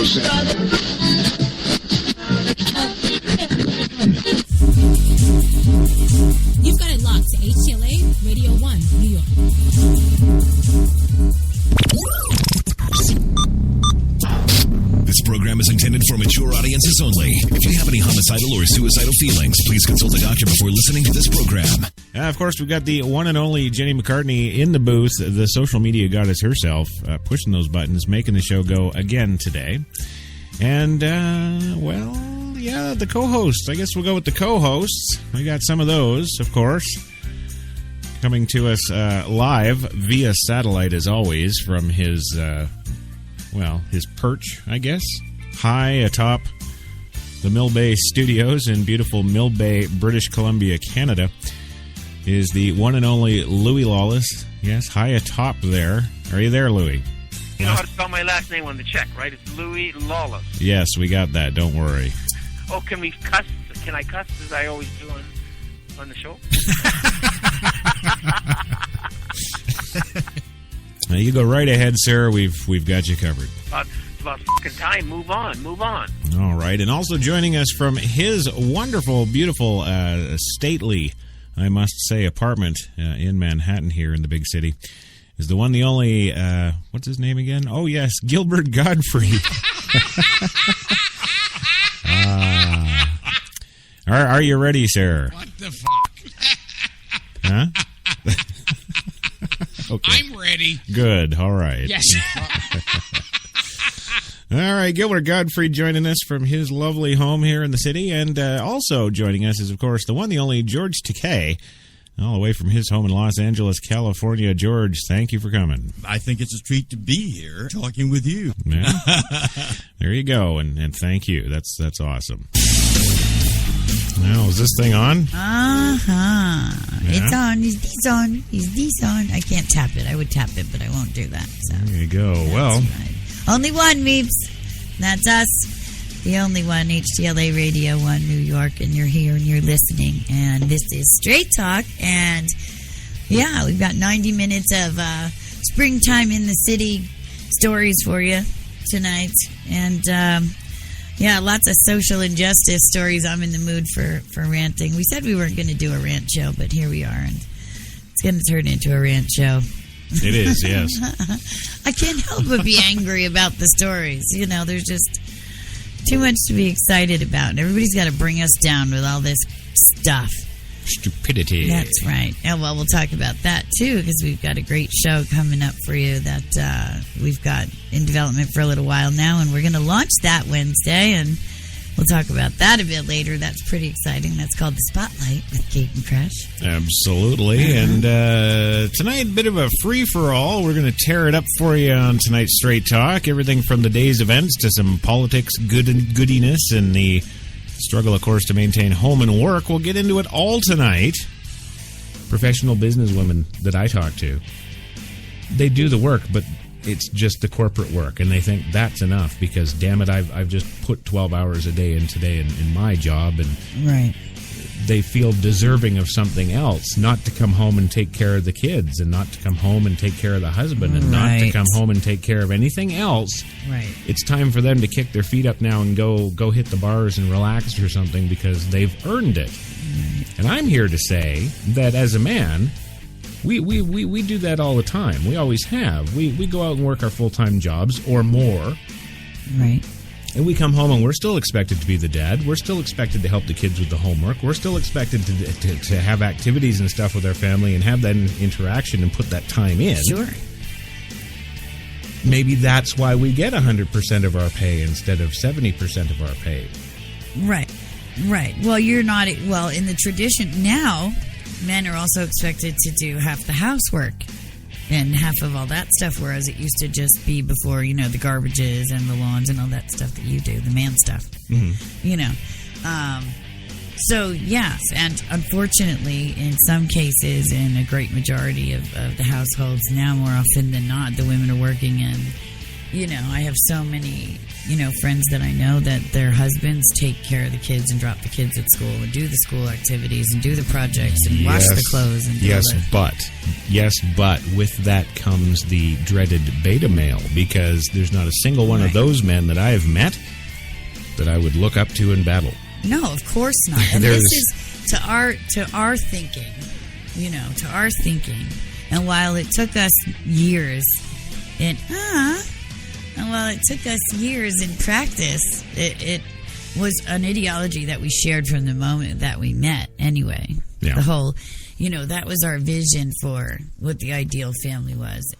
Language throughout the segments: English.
no sense. You've got it locked to HTLA Radio 1, New York. This program is intended for mature audiences only. If you have any homicidal or suicidal feelings, please consult a doctor before listening to this program. Of course, we've got the one and only Jenny McCartney in the booth, the social media goddess herself, pushing those buttons, making the show go again today. And, the co-hosts. I guess we'll go with the co-hosts. We got some of those, of course, coming to us live via satellite, as always, from his perch, I guess, high atop the Mill Bay Studios in beautiful Mill Bay, British Columbia, Canada, is the one and only Louis Lawless. Yes, high atop there. Are you there, Louis? You know how to spell my last name on the check, right? It's Louis Lawless. Yes, we got that. Don't worry. Oh, can we cuss? Can I cuss as I always do on the show? Now you go right ahead, sir. We've got you covered. It's about fucking time. Move on. All right. And also joining us from his wonderful, beautiful, stately, I must say, apartment in Manhattan here in the big city is the one, the only, what's his name again? Oh, yes, Gilbert Godfrey. Are you ready, sir? What the fuck? Huh? Okay. I'm ready. Good. All right. Yes. All right. Gilbert Godfrey joining us from his lovely home here in the city. And also joining us is, of course, the one, the only George Takei, all the way from his home in Los Angeles, California. George, thank you for coming. I think it's a treat to be here talking with you. Yeah. There you go. And thank you. That's awesome. Now, is this thing on? Yeah. It's on. Is this on? Is this on? I can't tap it. I would tap it, but I won't do that. So. There you go. Well. Right. Only one, Meeps. That's us. The only one, HTLA Radio 1 New York, and you're here and you're listening. And this is Straight Talk. And, yeah, we've got 90 minutes of springtime in the city stories for you tonight. And, lots of social injustice stories. I'm in the mood for ranting. We said we weren't going to do a rant show, but here we are. And it's going to turn into a rant show. It is, yes. I can't help but be angry about the stories. You know, there's just too much to be excited about. And everybody's got to bring us down with all this stuff. Stupidity. That's right. And, well, we'll talk about that, too, because we've got a great show coming up for you that we've got in development for a little while now. And we're going to launch that Wednesday, and we'll talk about that a bit later. That's pretty exciting. That's called The Spotlight with Kate and Crush. Absolutely. And tonight, a bit of a free-for-all. We're going to tear it up for you on tonight's Straight Talk. Everything from the day's events to some politics, goodiness, and the struggle, of course, to maintain home and work. We'll get into it all tonight. Professional businesswomen that I talk to, they do the work, but it's just the corporate work, and they think that's enough because, damn it, I've just put 12 hours a day in today in my job, and right. They feel deserving of something else, not to come home and take care of the kids, and not to come home and take care of the husband, and not to come home and take care of anything else. Right. It's time for them to kick their feet up now and go hit the bars and relax or something because they've earned it. Right. And I'm here to say that as a man, we do that all the time. We always have. We go out and work our full-time jobs or more. Right. And we come home and we're still expected to be the dad. We're still expected to help the kids with the homework. We're still expected to have activities and stuff with our family and have that interaction and put that time in. Sure. Maybe that's why we get 100% of our pay instead of 70% of our pay. Right. Well, you're not... Well, in the tradition now, men are also expected to do half the housework and half of all that stuff, whereas it used to just be before, you know, the garbages and the lawns and all that stuff that you do, the man stuff, you know. So, yes, and unfortunately, in some cases, in a great majority of the households now, more often than not, the women are working and I have so many, friends that I know that their husbands take care of the kids and drop the kids at school and do the school activities and do the projects and wash the clothes. And but with that comes the dreaded beta male, because there's not a single one of those men that I have met that I would look up to in battle. No, of course not. And this is to our thinking, to our thinking. And while it took us years in practice, it was an ideology that we shared from the moment that we met anyway. Yeah. The whole, that was our vision for what the ideal family was.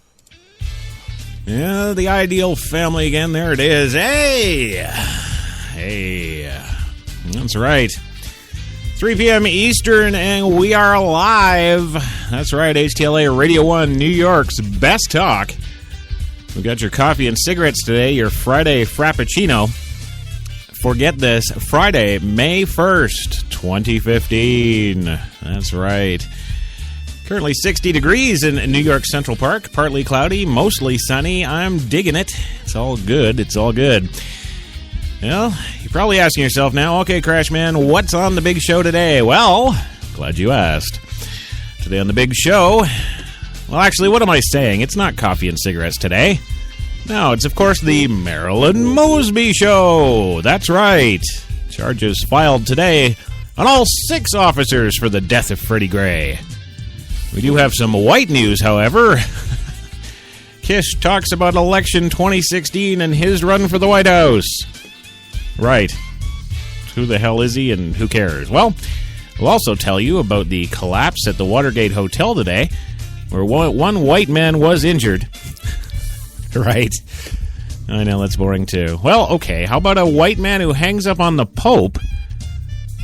Yeah, the ideal family again. There it is. Hey, that's right. 3 p.m. Eastern, and we are live. That's right, HTLA Radio 1, New York's best talk. We've got your coffee and cigarettes today, your Friday Frappuccino. Forget this, Friday, May 1st, 2015. That's right. Currently 60 degrees in New York Central Park. Partly cloudy, mostly sunny. I'm digging it. It's all good. It's all good. Well, you're probably asking yourself now, okay, Crashman, what's on the big show today? Well, glad you asked. Today on the big show, well, actually, what am I saying? It's not coffee and cigarettes today. No, it's, of course, the Marilyn Mosby Show. That's right. Charges filed today on all 6 officers for the death of Freddie Gray. We do have some white news, however. Kish talks about election 2016 and his run for the White House. Right. Who the hell is he and who cares? Well, we'll also tell you about the collapse at the Watergate Hotel today, where one white man was injured. Right. I know, that's boring too. Well, okay, how about a white man who hangs up on the Pope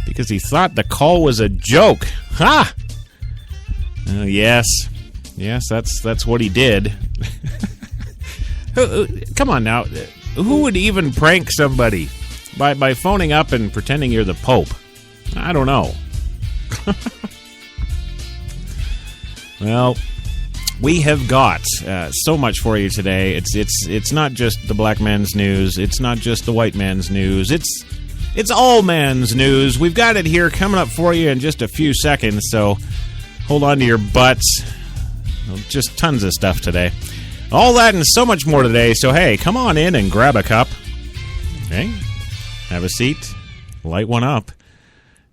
because he thought the call was a joke? Ha! Yes, that's what he did. Come on now. Who would even prank somebody by phoning up and pretending you're the Pope? I don't know. Well, we have got so much for you today. It's not just the black man's news. It's not just the white man's news. It's all man's news. We've got it here coming up for you in just a few seconds, so hold on to your butts. Just tons of stuff today. All that and so much more today. So, hey, come on in and grab a cup. Okay? Have a seat. Light one up.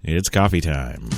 It's coffee time.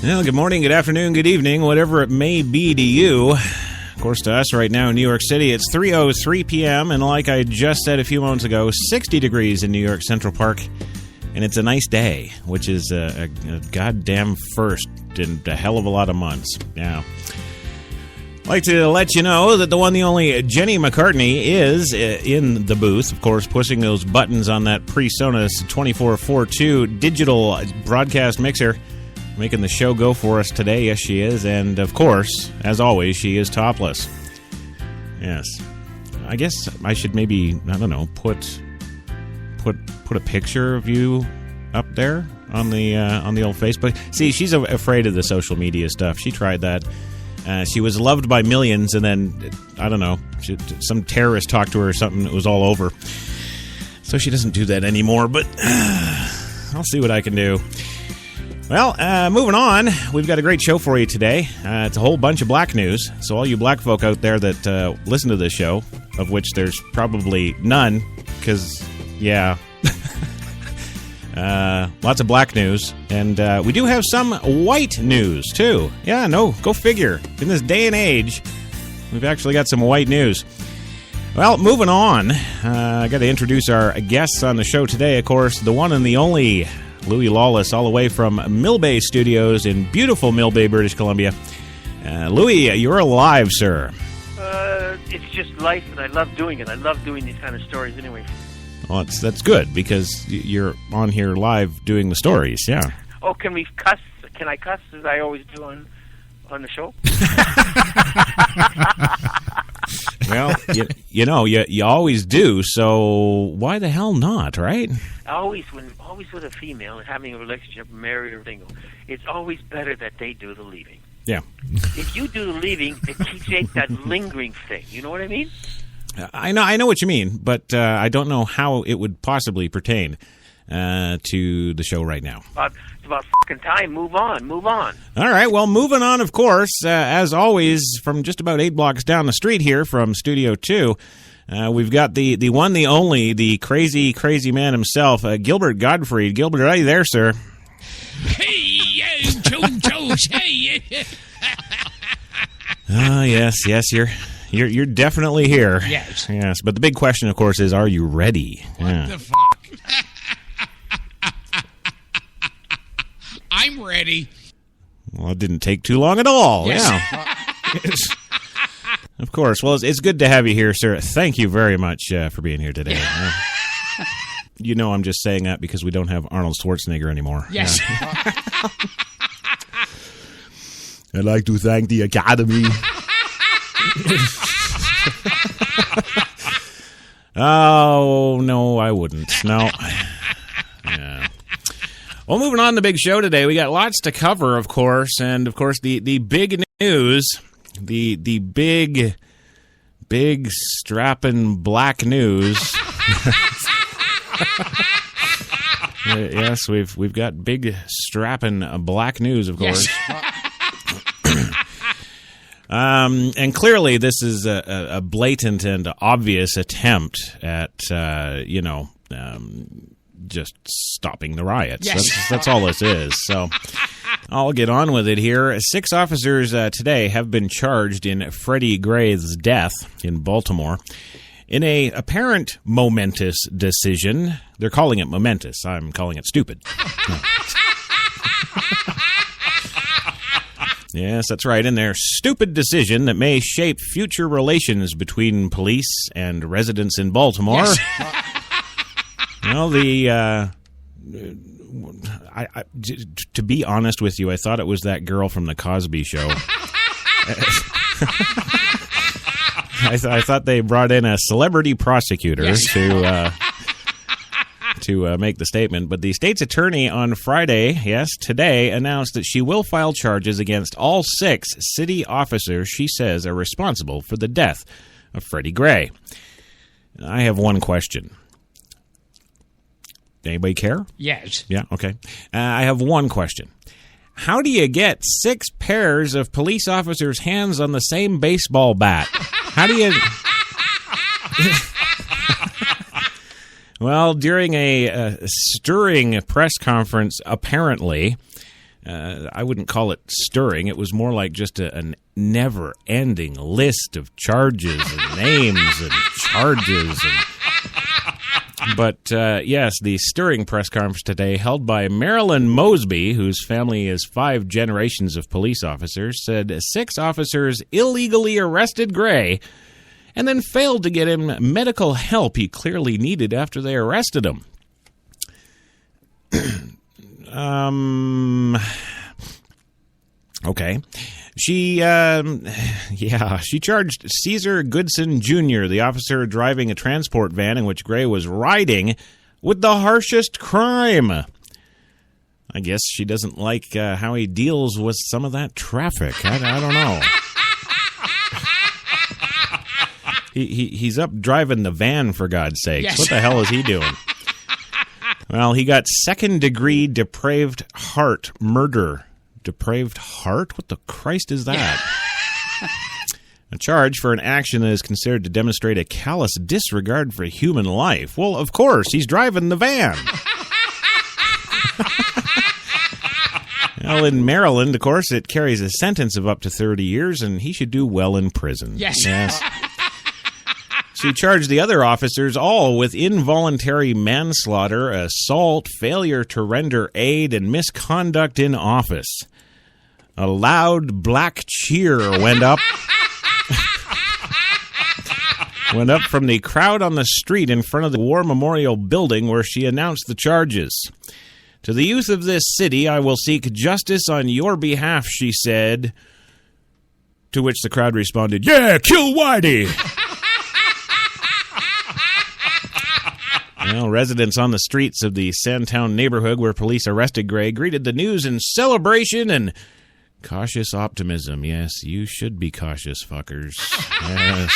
Well, good morning, good afternoon, good evening, whatever it may be to you. Of course, to us right now in New York City, it's 3:03 p.m., and like I just said a few moments ago, 60 degrees in New York Central Park, and it's a nice day, which is a goddamn first in a hell of a lot of months. Yeah. I'd like to let you know that the one, the only Jenny McCartney is in the booth, of course, pushing those buttons on that PreSonus 2442 digital broadcast mixer, making the show go for us today. Yes, she is. And, of course, as always, she is topless. Yes. I guess I should maybe, I don't know, put a picture of you up there on the old Facebook. See, she's afraid of the social media stuff. She tried that. She was loved by millions, and then, I don't know, some terrorist talked to her or something. It was all over. So she doesn't do that anymore, but I'll see what I can do. Well, moving on, we've got a great show for you today. It's a whole bunch of black news, so all you black folk out there that listen to this show, of which there's probably none, because, yeah, lots of black news, and we do have some white news, too. Yeah, no, go figure. In this day and age, we've actually got some white news. Well, moving on, I got to introduce our guests on the show today, of course, the one and the only Louis Lawless, all the way from Millbay Studios in beautiful Millbay, British Columbia. Louis, you're alive, sir. It's just life, and I love doing it. I love doing these kind of stories anyway. Well, that's good, because you're on here live doing the stories, yeah. Oh, can we cuss? Can I cuss as I always do on the show? Well, you always do, so why the hell not, right? Always with a female and having a relationship, married or single, it's always better that they do the leaving. Yeah. If you do the leaving, it keeps that lingering thing. You know what I mean? I know what you mean, but I don't know how it would possibly pertain to the show right now. It's about fucking time. Move on. All right, well, moving on, of course, as always, from just about 8 blocks down the street here from Studio 2, we've got the one, the only, the crazy, crazy man himself, Gilbert Gottfried. Gilbert, are you there, sir? Hey, Jones, hey. Yes, you're definitely here. Yes, but the big question, of course, is, are you ready? What the fuck? I'm ready. Well, it didn't take too long at all. Yes. Yeah. Of course. Well, it's good to have you here, sir. Thank you very much for being here today. You know I'm just saying that because we don't have Arnold Schwarzenegger anymore. Yes. I'd like to thank the Academy. Oh, no, I wouldn't. No. Yeah. Well, moving on to the big show today, we got lots to cover, of course, and, of course, the big news, the big strapping black news. Yes, we've got big strapping black news, of course. Yes. And clearly, this is a blatant and obvious attempt at, just stopping the riots. Yes. That's all this is. So I'll get on with it here. 6 officers today have been charged in Freddie Gray's death in Baltimore. In a apparent momentous decision, they're calling it momentous. I'm calling it stupid. Yes, that's right. In their stupid decision that may shape future relations between police and residents in Baltimore. Yes. Well, to be honest with you, I thought it was that girl from the Cosby Show. I thought they brought in a celebrity prosecutor. Yes. to make the statement, but the state's attorney on Friday, today, announced that she will file charges against all 6 city officers she says are responsible for the death of Freddie Gray. I have one question. Anybody care? Yes. Yeah, okay. I have one question. How do you get 6 pairs of police officers' hands on the same baseball bat? How do you... Well, during a stirring press conference, apparently, I wouldn't call it stirring. It was more like just a never-ending list of charges and names and charges. But, yes, the stirring press conference today, held by Marilyn Mosby, whose family is 5 generations of police officers, said 6 officers illegally arrested Gray and then failed to get him medical help he clearly needed after they arrested him. Okay. She charged Caesar Goodson Jr., the officer driving a transport van in which Gray was riding, with the harshest crime. I guess she doesn't like how he deals with some of that traffic. I don't know. He's up driving the van, for God's sakes. Yes. What the hell is he doing? Well, he got second-degree depraved heart murder. Depraved heart? What the Christ is that? A charge for an action that is considered to demonstrate a callous disregard for human life. Well, of course, he's driving the van. Well, in Maryland, of course, it carries a sentence of up to 30 years, and he should do well in prison. Yes. She charged the other officers all with involuntary manslaughter, assault, failure to render aid, and misconduct in office. A loud black cheer went up. Went up from the crowd on the street in front of the War Memorial Building where she announced the charges. To the youth of this city, I will seek justice on your behalf, she said. To which the crowd responded, yeah, kill Whitey! Well, residents on the streets of the Sandtown neighborhood where police arrested Gray greeted the news in celebration and cautious optimism. Yes, you should be cautious, fuckers. Yes.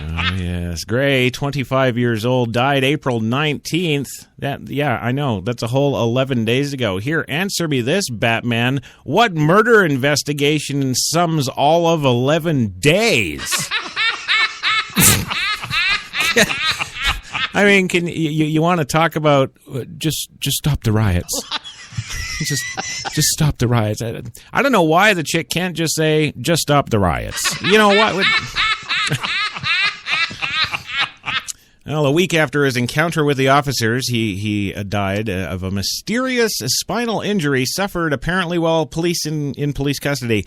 Oh, yes. Gray, 25 years old, died April 19th. I know. That's a whole 11 days ago. Here, answer me this, Batman. What murder investigation sums all of 11 days? I mean, can you want to talk about just stop the riots? just stop the riots. I don't know why the chick can't just say, just stop the riots. You know what? Well, a week after his encounter with the officers, he died of a mysterious spinal injury suffered apparently while in police custody.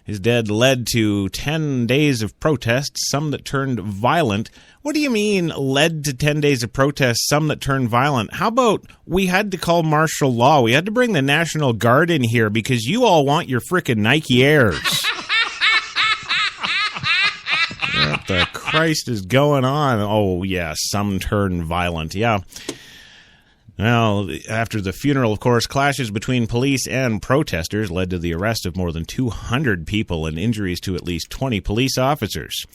His death led to 10 days of protests, some that turned violent. What do you mean, led to 10 days of protests, some that turned violent? How about we had to call martial law? We had to bring the National Guard in here because you all want your frickin' Nike Airs. What the Christ is going on? Oh, yeah, some turned violent, yeah. Well, after the funeral, of course, clashes between police and protesters led to the arrest of more than 200 people and injuries to at least 20 police officers.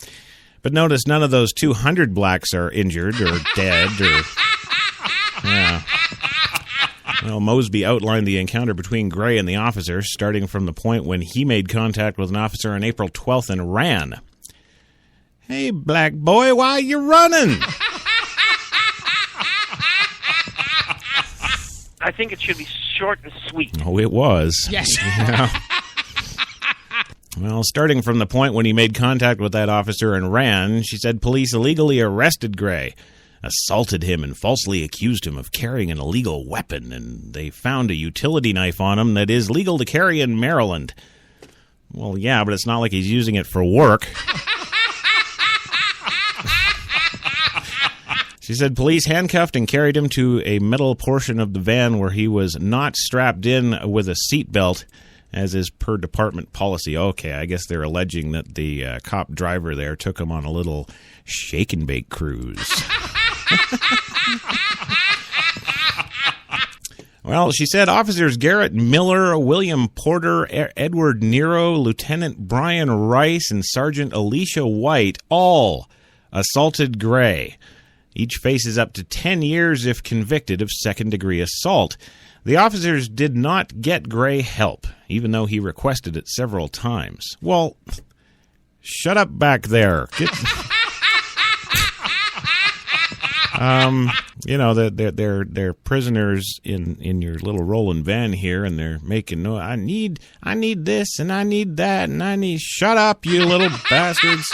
But notice none of those 200 blacks are injured or dead or... Yeah. Well, Mosby outlined the encounter between Gray and the officers, starting from the point when he made contact with an officer on April 12th and ran. Hey, black boy, why you running? I think it should be short and sweet. Oh, it was. Yes. Yeah. Well, starting from the point when he made contact with that officer and ran, she said police illegally arrested Gray, assaulted him, and falsely accused him of carrying an illegal weapon, and they found a utility knife on him that is legal to carry in Maryland. Well, yeah, but it's not like he's using it for work. She said police handcuffed and carried him to a metal portion of the van where he was not strapped in with a seatbelt, as is per department policy. Okay, I guess they're alleging that the cop driver there took him on a little shake and bake cruise. Well, she said officers Garrett Miller, William Porter, Edward Nero, Lieutenant Brian Rice, and Sergeant Alicia White all assaulted Gray. Each faces up to 10 years if convicted of second-degree assault. The officers did not get Gray help, even though he requested it several times. Well, shut up back there. You know, they're prisoners in your little rolling van here, and they're making no. I need this, and I need that, and I need. Shut up, you little bastards.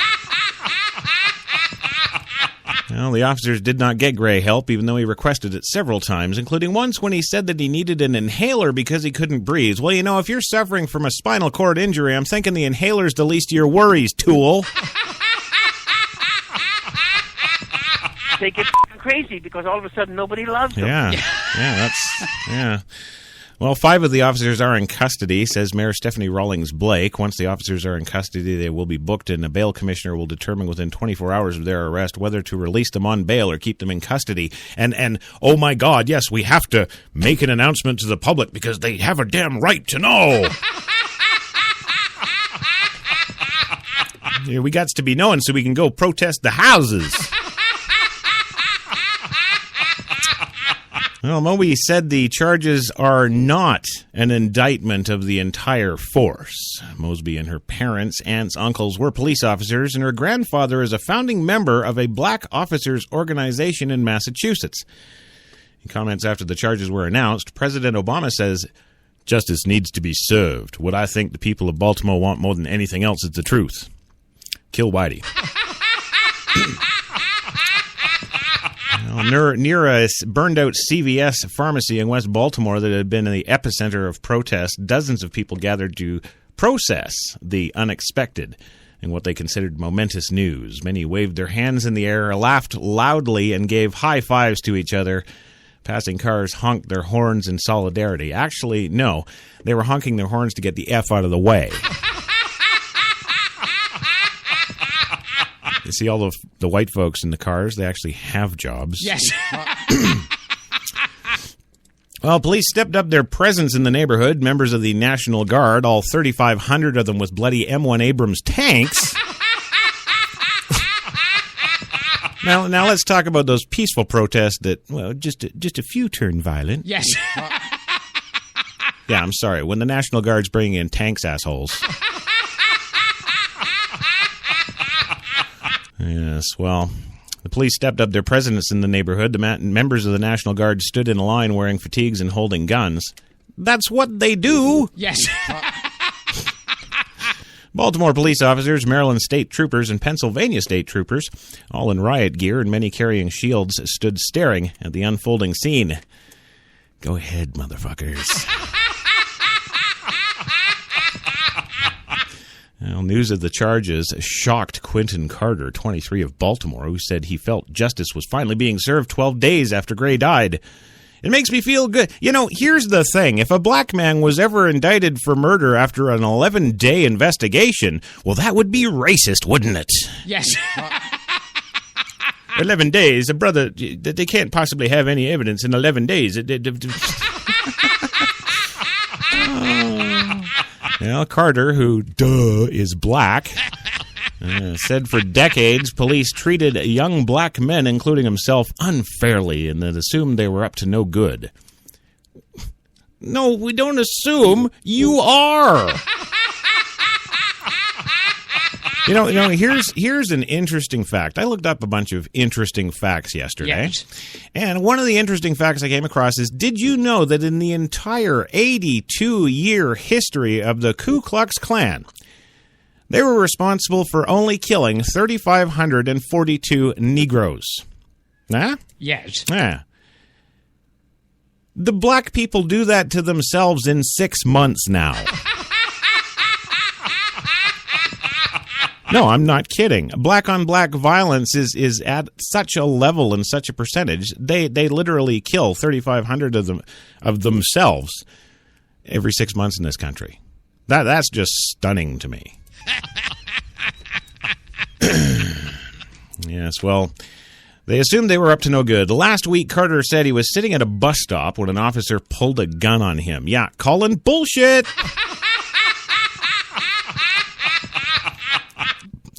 Well, the officers did not get Gray help, even though he requested it several times, including once when he said that he needed an inhaler because he couldn't breathe. Well, you know, if you're suffering from a spinal cord injury, I'm thinking the inhaler's the least of your worries, tool. They get crazy because all of a sudden nobody loves them. Yeah. Well, 5 of the officers are in custody, says Mayor Stephanie Rawlings Blake. Once the officers are in custody, they will be booked, and a bail commissioner will determine within 24 hours of their arrest whether to release them on bail or keep them in custody. And oh my God, yes, we have to make an announcement to the public because they have a damn right to know. We got to be known so we can go protest the houses. Well, Mosby said the charges are not an indictment of the entire force. Mosby and her parents, aunts, uncles were police officers, and her grandfather is a founding member of a black officers organization in Massachusetts. In comments after the charges were announced, President Obama says, "Justice needs to be served. What I think the people of Baltimore want more than anything else is the truth. Kill Whitey." Near a burned-out CVS pharmacy in West Baltimore that had been in the epicenter of protests, dozens of people gathered to process the unexpected and what they considered momentous news. Many waved their hands in the air, laughed loudly, and gave high fives to each other. Passing cars honked their horns in solidarity. Actually, no, they were honking their horns to get the F out of the way. You see all the white folks in the cars? They actually have jobs. Yes. Well, police stepped up their presence in the neighborhood. Members of the National Guard, all 3,500 of them with bloody M1 Abrams tanks. Now let's talk about those peaceful protests that, well, just a few turn violent. Yes. Yeah, I'm sorry. When the National Guard's bringing in tanks, assholes. Yes, well, the police stepped up their presence in the neighborhood. The members of the National Guard stood in a line wearing fatigues and holding guns. That's what they do. Yes. Baltimore police officers, Maryland state troopers, and Pennsylvania state troopers, all in riot gear and many carrying shields, stood staring at the unfolding scene. Go ahead, motherfuckers. Well, news of the charges shocked Quentin Carter, 23, of Baltimore, who said he felt justice was finally being served 12 days after Gray died. It makes me feel good. You know, here's the thing. If a black man was ever indicted for murder after an 11-day investigation, well, that would be racist, wouldn't it? Yes. 11 days, a brother, they can't possibly have any evidence in 11 days. Well, Carter, who, is black, said for decades police treated young black men, including himself, unfairly and that assumed they were up to no good. No, we don't assume. You are. You know. Here's an interesting fact. I looked up a bunch of interesting facts yesterday. Yes. And one of the interesting facts I came across is, did you know that in the entire 82-year history of the Ku Klux Klan, they were responsible for only killing 3,542 Negroes? Huh? Yes. Yeah. The black people do that to themselves in 6 months now. No, I'm not kidding. Black-on-black violence is at such a level and such a percentage. They literally kill 3,500 of themselves every 6 months in this country. That's just stunning to me. Yes, well, they assumed they were up to no good. Last week, Carter said he was sitting at a bus stop when an officer pulled a gun on him. Yeah, calling bullshit.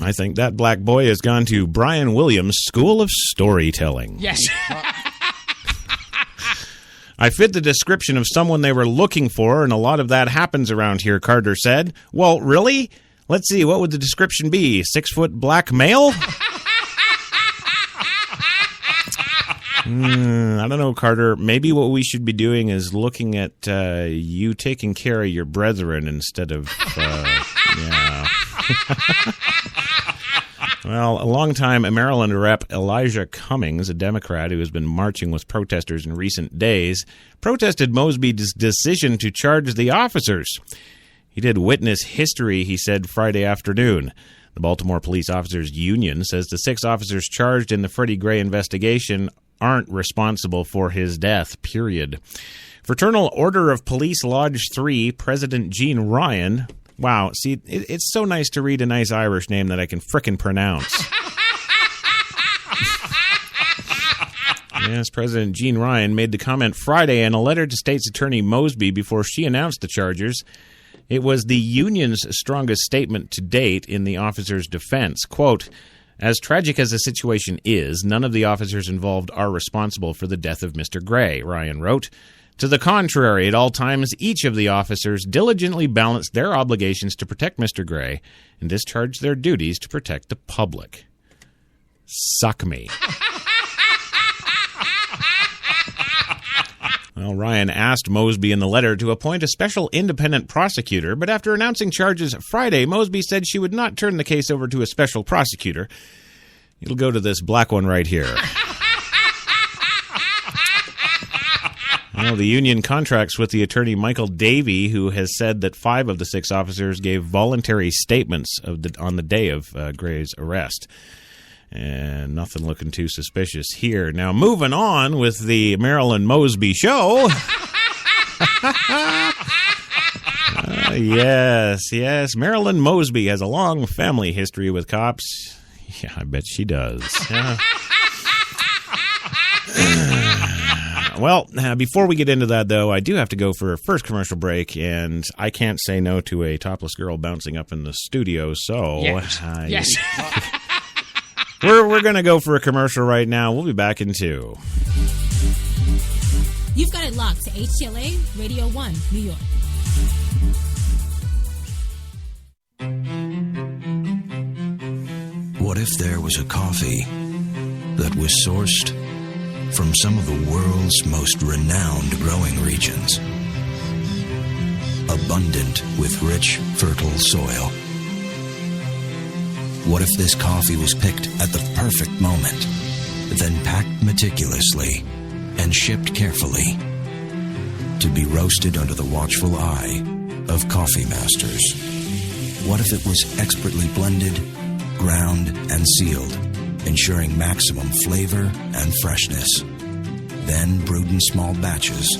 I think that black boy has gone to Brian Williams' School of Storytelling. Yes. I fit the description of someone they were looking for, and a lot of that happens around here, Carter said. Well, really? Let's see, what would the description be? 6-foot black male? I don't know, Carter. Maybe what we should be doing is looking at you taking care of your brethren instead of, yeah. Well, a longtime Maryland rep, Elijah Cummings, a Democrat who has been marching with protesters in recent days, protested Mosby's decision to charge the officers. He did witness history, he said Friday afternoon. The Baltimore Police Officers Union says the 6 officers charged in the Freddie Gray investigation aren't responsible for his death, period. Fraternal Order of Police Lodge 3, President Gene Ryan... Wow, see, it's so nice to read a nice Irish name that I can frickin' pronounce. Yes, President Gene Ryan made the comment Friday in a letter to State's Attorney Mosby before she announced the charges. It was the union's strongest statement to date in the officers' defense. Quote, as tragic as the situation is, none of the officers involved are responsible for the death of Mr. Gray, Ryan wrote. To the contrary, at all times, each of the officers diligently balanced their obligations to protect Mr. Gray and discharged their duties to protect the public. Suck me. Well, Ryan asked Mosby in the letter to appoint a special independent prosecutor, but after announcing charges Friday, Mosby said she would not turn the case over to a special prosecutor. It'll go to this black one right here. Well, the union contracts with the attorney Michael Davey, who has said that 5 of the 6 officers gave voluntary statements on the day of Gray's arrest. And nothing looking too suspicious here. Now, moving on with the Marilyn Mosby Show. Yes. Marilyn Mosby has a long family history with cops. Yeah, I bet she does. Well, before we get into that, though, I do have to go for a first commercial break, and I can't say no to a topless girl bouncing up in the studio, so... Yes. We're going to go for a commercial right now. We'll be back in 2. You've got it locked to HTLA Radio 1, New York. What if there was a coffee that was sourced from some of the world's most renowned growing regions, abundant with rich, fertile soil? What if this coffee was picked at the perfect moment, then packed meticulously and shipped carefully to be roasted under the watchful eye of coffee masters? What if it was expertly blended, ground, and sealed, ensuring maximum flavor and freshness, then brewed in small batches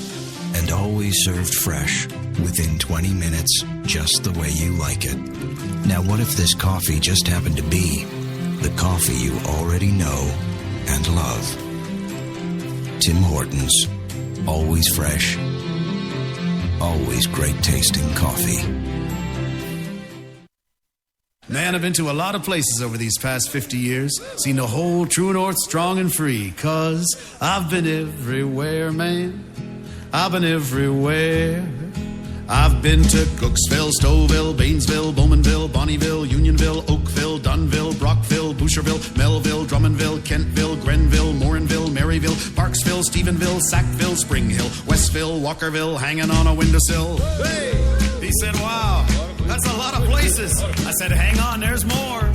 and always served fresh within 20 minutes, just the way you like it? Now, what if this coffee just happened to be the coffee you already know and love? Tim Hortons. Always fresh. Always great tasting coffee. Man, I've been to a lot of places over these past 50 years. Seen the whole true north strong and free. 'Cause I've been everywhere, man. I've been everywhere. I've been to Cooksville, Stouffville, Bainesville, Bowmanville, Bonnieville, Unionville, Oakville, Dunville, Brockville, Boucherville, Melville, Drummondville, Kentville, Grenville, Morinville, Maryville, Parksville, Stephenville, Sackville, Spring Hill, Westville, Walkerville, hanging on a windowsill. Hey! He said, wow, that's a lot of places. I said, hang on, there's more.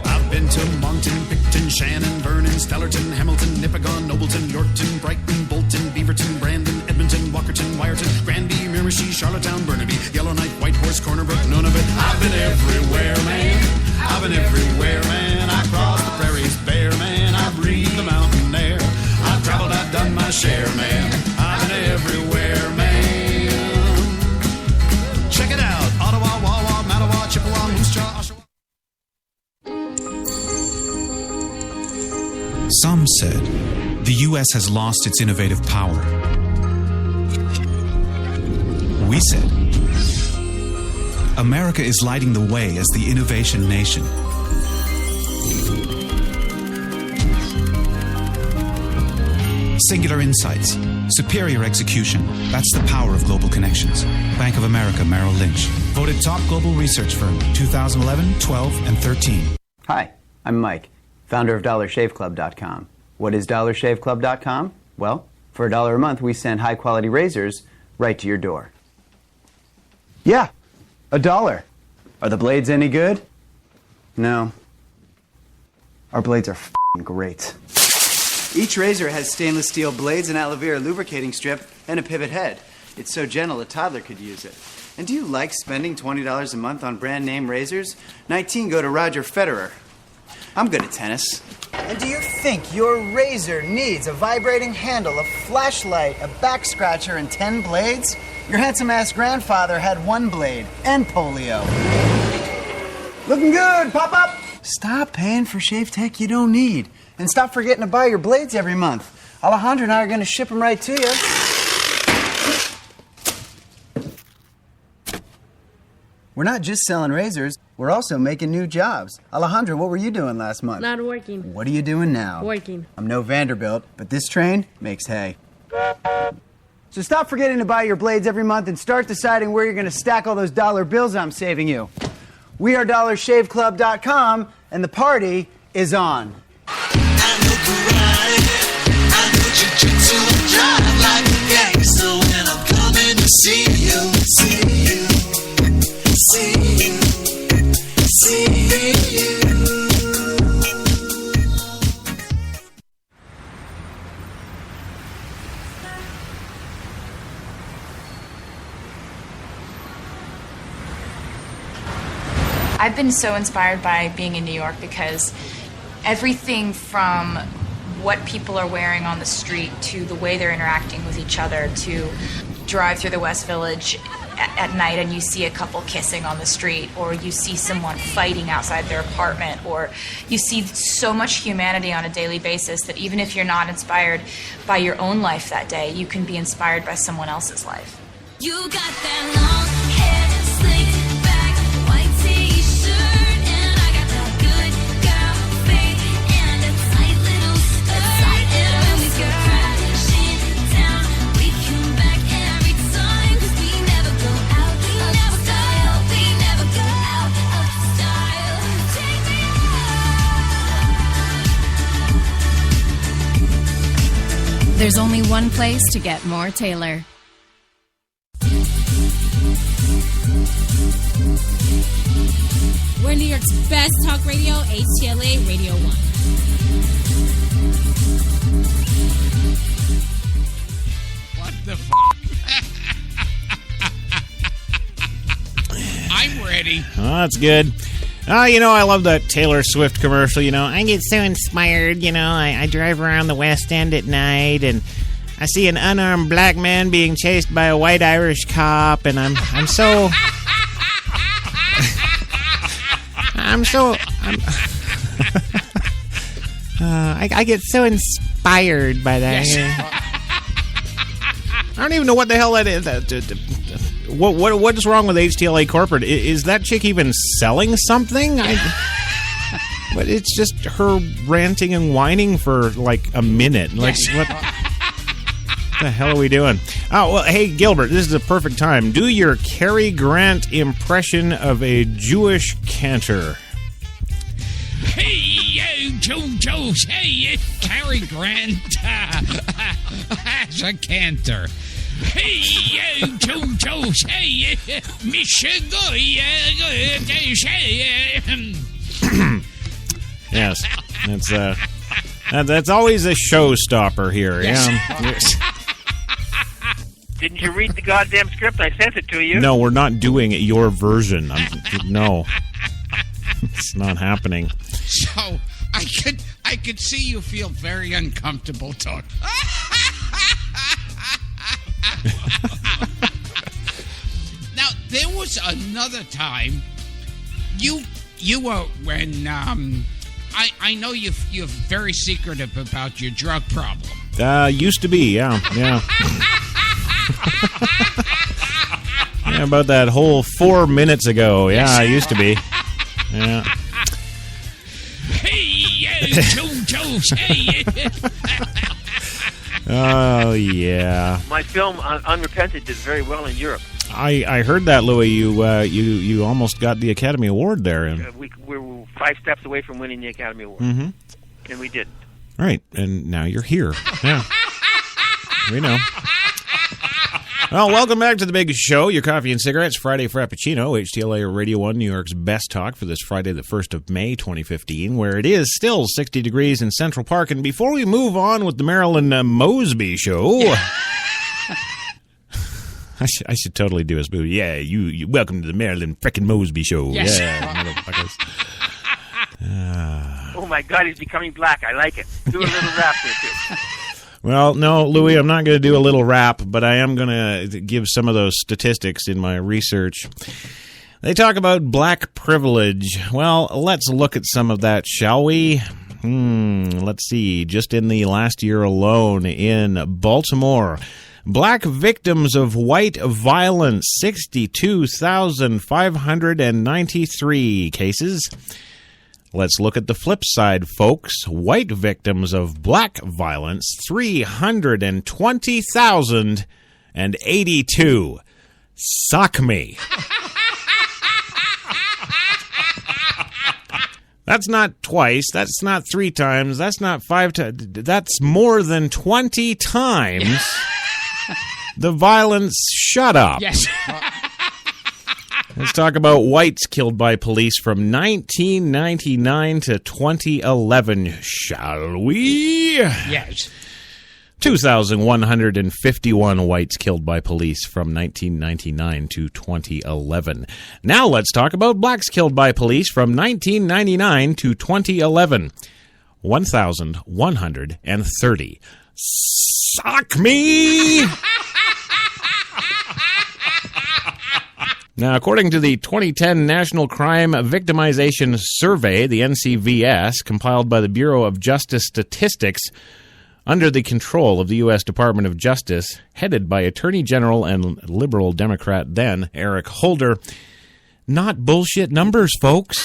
I've been to Moncton, Picton, Shannon, Vernon, Stellarton, Hamilton, Nipigon, Nobleton, Yorkton, Brighton, Bolton, Beaverton, Brandon, Edmonton, Walkerton, Wyerton, Granby, Miramichi, Charlottetown, Burnaby, Yellowknife, Whitehorse, Corner Brook, Nunavut. I've been everywhere, man. I've been everywhere, man. I crossed the prairies bare, man. I breathed the mountain air. I've traveled, I've done my share, man. I've been everywhere, man. Check it out. Ottawa, Wawa, Mattawa, Chippewa, Moose Jaw, Oshawa. Some said the U.S. has lost its innovative power. We said America is lighting the way as the innovation nation. Singular insights, superior execution. That's the power of global connections. Bank of America Merrill Lynch. Voted top global research firm 2011, 12, and 13. Hi, I'm Mike, founder of DollarShaveClub.com. What is DollarShaveClub.com? Well, for $1 a month, we send high-quality razors right to your door. Yeah, $1. Are the blades any good? No. Our blades are f***ing great. Each razor has stainless steel blades, an aloe vera lubricating strip, and a pivot head. It's so gentle a toddler could use it. And do you like spending $20 a month on brand name razors? 19 go to Roger Federer. I'm good at tennis. And do you think your razor needs a vibrating handle, a flashlight, a back scratcher, and 10 blades? Your handsome-ass grandfather had 1 blade and polio. Looking good, pop-up! Stop paying for shave tech you don't need. And stop forgetting to buy your blades every month. Alejandro and I are going to ship them right to you. We're not just selling razors, we're also making new jobs. Alejandro, what were you doing last month? Not working. What are you doing now? Working. I'm no Vanderbilt, but this train makes hay. So stop forgetting to buy your blades every month and start deciding where you're going to stack all those dollar bills I'm saving you. We are DollarShaveClub.com, and the party is on. I've been so inspired by being in New York because everything from what people are wearing on the street to the way they're interacting with each other, to drive through the West Village at night and you see a couple kissing on the street, or you see someone fighting outside their apartment, or you see so much humanity on a daily basis that even if you're not inspired by your own life that day, you can be inspired by someone else's life. You got that long hair, slicked back, white t-shirt, and I got that good girl face and a tight little skirt. And when we go crashing down, we come back every time, 'cause we never go out of style. We never go out of style. Take me out. There's only one place to get more Taylor. We're New York's best talk radio, HTLA Radio 1. What the fuck? I'm ready. Oh, that's good. I love that Taylor Swift commercial. I get so inspired. I drive around the West End at night and I see an unarmed black man being chased by a white Irish cop, and I'm so I get so inspired by that. Yes. I don't even know what the hell that is. What is wrong with HTLA Corporate? Is that chick even selling something? But it's just her ranting and whining for like a minute. Like what the hell are we doing? Oh, well, hey, Gilbert, this is a perfect time. Do your Cary Grant impression of a Jewish cantor. Hey, Joe, hey, Cary Grant as a cantor. Hey, Joe, hey, Yes, that's always a showstopper here. Yes. Yes. Didn't you read the goddamn script? I sent it to you. No, we're not doing it your version. No, it's not happening. So I could see you feel very uncomfortable talking. Now there was another time you were when I know you're very secretive about your drug problem. Used to be, yeah. Yeah, about that whole 4 minutes ago. Yeah, I used to be. Yeah. Hey, Joe, hey. Oh, yeah. My film, Unrepentant, did very well in Europe. I heard that, Louis. You almost got the Academy Award there. And We were 5 steps away from winning the Academy Award. Mm-hmm. And we didn't. Right, and now you're here. Yeah. We know. Well, welcome back to the big show, your coffee and cigarettes, Friday Frappacino, HTLA Radio 1, New York's best talk for this Friday, the 1st of May, 2015, where it is still 60 degrees in Central Park. And before we move on with the Marilyn Mosby Show, I should totally do his movie. Yeah, you welcome to the Marilyn frickin' Mosby Show. Yes. Yeah, motherfuckers. Oh, my God, he's becoming black. I like it. Do a little rap there, too. Well, no, Louis, I'm not going to do a little rap, but I am going to give some of those statistics in my research. They talk about black privilege. Well, let's look at some of that, shall we? Let's see. Just in the last year alone in Baltimore, black victims of white violence, 62,593 cases. Let's look at the flip side, folks. White victims of black violence, 320,082. Suck me. That's not twice. That's not 3 times. That's not 5 times. That's more than 20 times the violence. Shut up. Yes. Let's talk about whites killed by police from 1999 to 2011, shall we? Yes. 2,151 whites killed by police from 1999 to 2011. Now let's talk about blacks killed by police from 1999 to 2011. 1,130. Sock me! Now, according to the 2010 National Crime Victimization Survey, the NCVS, compiled by the Bureau of Justice Statistics, under the control of the U.S. Department of Justice, headed by Attorney General and Liberal Democrat then, Eric Holder. Not bullshit numbers, folks.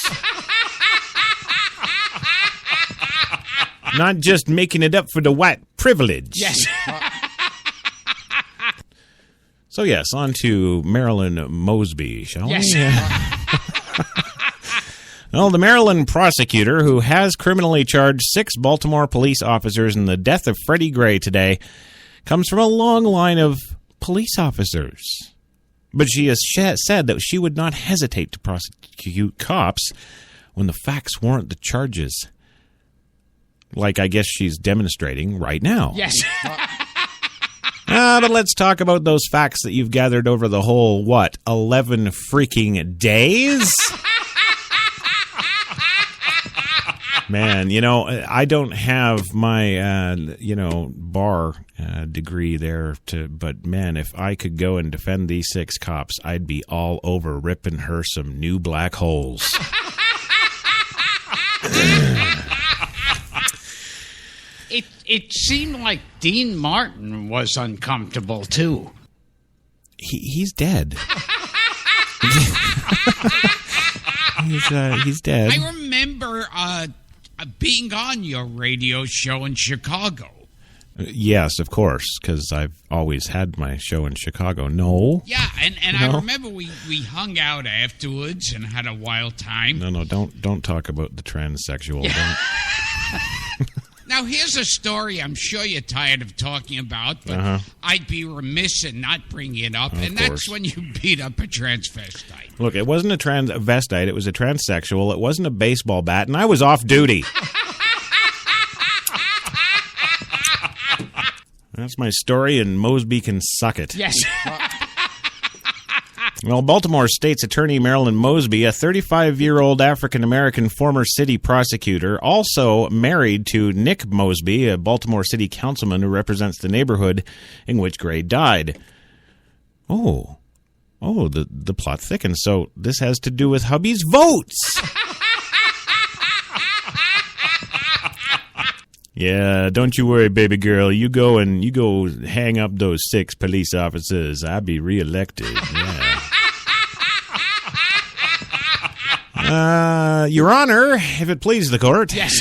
Not just making it up for the white privilege. Yes. So, yes, on to Marilyn Mosby, shall we? Yes. Well, the Maryland prosecutor, who has criminally charged 6 Baltimore police officers in the death of Freddie Gray today, comes from a long line of police officers. But she has said that she would not hesitate to prosecute cops when the facts warrant the charges. Like I guess she's demonstrating right now. Yes. But let's talk about those facts that you've gathered over the whole, 11 freaking days? Man, I don't have my, bar degree there, but man, if I could go and defend these 6 cops, I'd be all over ripping her some new black holes. It seemed like Dean Martin was uncomfortable, too. He's dead. He's dead. I remember being on your radio show in Chicago. Yes, of course, because I've always had my show in Chicago. No. Yeah, and No. I remember we hung out afterwards and had a wild time. No, don't talk about the transsexual. Yeah. Now, here's a story I'm sure you're tired of talking about, but I'd be remiss in not bringing it up, and that's when you beat up a transvestite. Look, it wasn't a transvestite. It was a transsexual. It wasn't a baseball bat, and I was off duty. That's my story, and Mosby can suck it. Yes. Well, Baltimore State's Attorney Marilyn Mosby, a 35-year-old African-American former city prosecutor, also married to Nick Mosby, a Baltimore city councilman who represents the neighborhood in which Gray died. Oh, the plot thickens. So this has to do with hubby's votes. Yeah, don't you worry, baby girl. You go hang up those 6 police officers. I'll be reelected. Yeah. Your Honor, if it please the court. Yes.